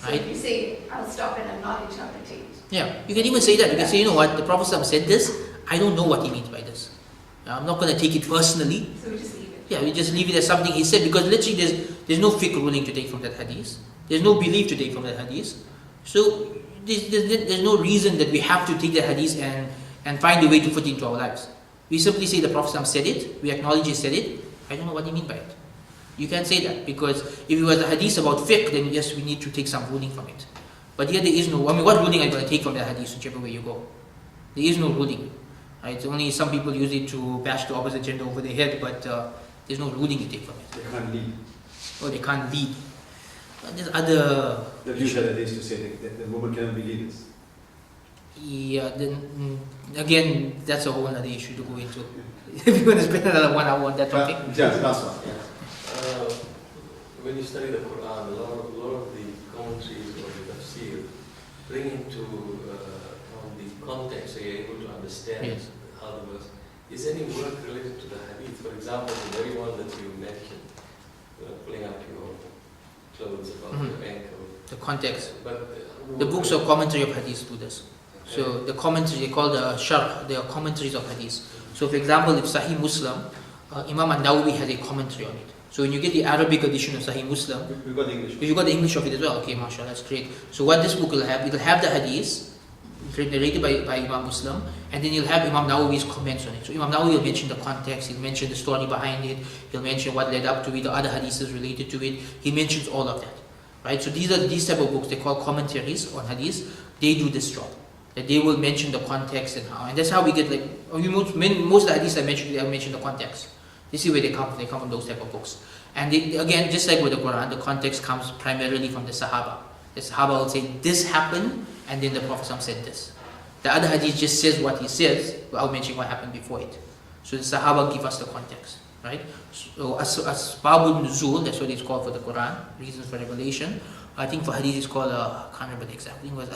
So Right? if you say, I'll stop and I'm not interpreting. Yeah, you can even say that. You can say, you know what, the Prophet said this, I don't know what he means by this. I'm not going to take it personally. So we just leave it. Yeah, we just leave it as something he said because literally there's no fiqh ruling to take from that hadith. There's no belief to take from that hadith. So there's no reason that we have to take the hadith and find a way to put it into our lives. We simply say the Prophet said it, we acknowledge he said it, I don't know what he mean by it. You can't say that because if it was a hadith about fiqh, then yes, we need to take some ruling from it. But here there is no, what ruling are you going to take from that hadith whichever way you go? There is no ruling. Right? Only some people use it to bash the opposite gender over their head, but there's no ruling you take from it. They can't lead. Or they can't lead. There's other. The view that it is to say that the woman cannot be leaders. Yeah, then again, that's a whole other issue to go into. If you want to spend another 1 hour on that topic. Yes, that's one. When you study the Quran, a lot of the commentaries or the tafsir bring into the context, so you're able to understand Yes. how the verse. Is any work related to the hadith? For example, the very one that you mentioned, pulling up your clothes above your ankle. The context. But The books of commentary of hadith do this. So the commentary, they call the sharh, they are commentaries of hadith. So for example, if Sahih Muslim, Imam an-Nawawi has a commentary on it. So when you get the Arabic edition of Sahih Muslim, We got the English. you got the English of it as well. Okay, mashallah, that's great. So what this book will have, it will have the hadith narrated by Imam Muslim, and then you'll have Imam Nawawi's comments on it. So Imam Nawawi will mention the context, he'll mention the story behind it, he'll mention what led up to it, the other hadiths related to it. He mentions all of that, right? So these type of books, they call commentaries on hadith. They do this job, that they will mention the context and how, and that's how we get like most of the hadiths I mentioned, they mention the context. This is where they come from those type of books. And they, again, just like with the Quran, the context comes primarily from the Sahaba. The Sahaba will say, this happened, and then the Prophet said this. The other hadith just says what he says, without mentioning what happened before it. So the Sahaba give us the context, right? So Asbabul Nuzul, that's what it's called for the Quran, reasons for revelation. I think for hadith it's called, I can't remember the exact thing, it was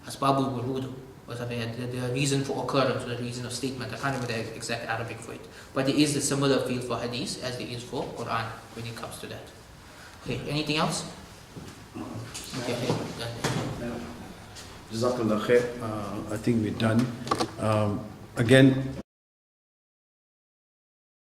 Asbabul Wurud, or something, the reason for occurrence, or the reason of statement. I can't remember the exact Arabic for it. But there is a similar field for hadith as there is for Quran when it comes to that. Okay, anything else? Okay, done. Jazakallah khair. I think we're done. Again,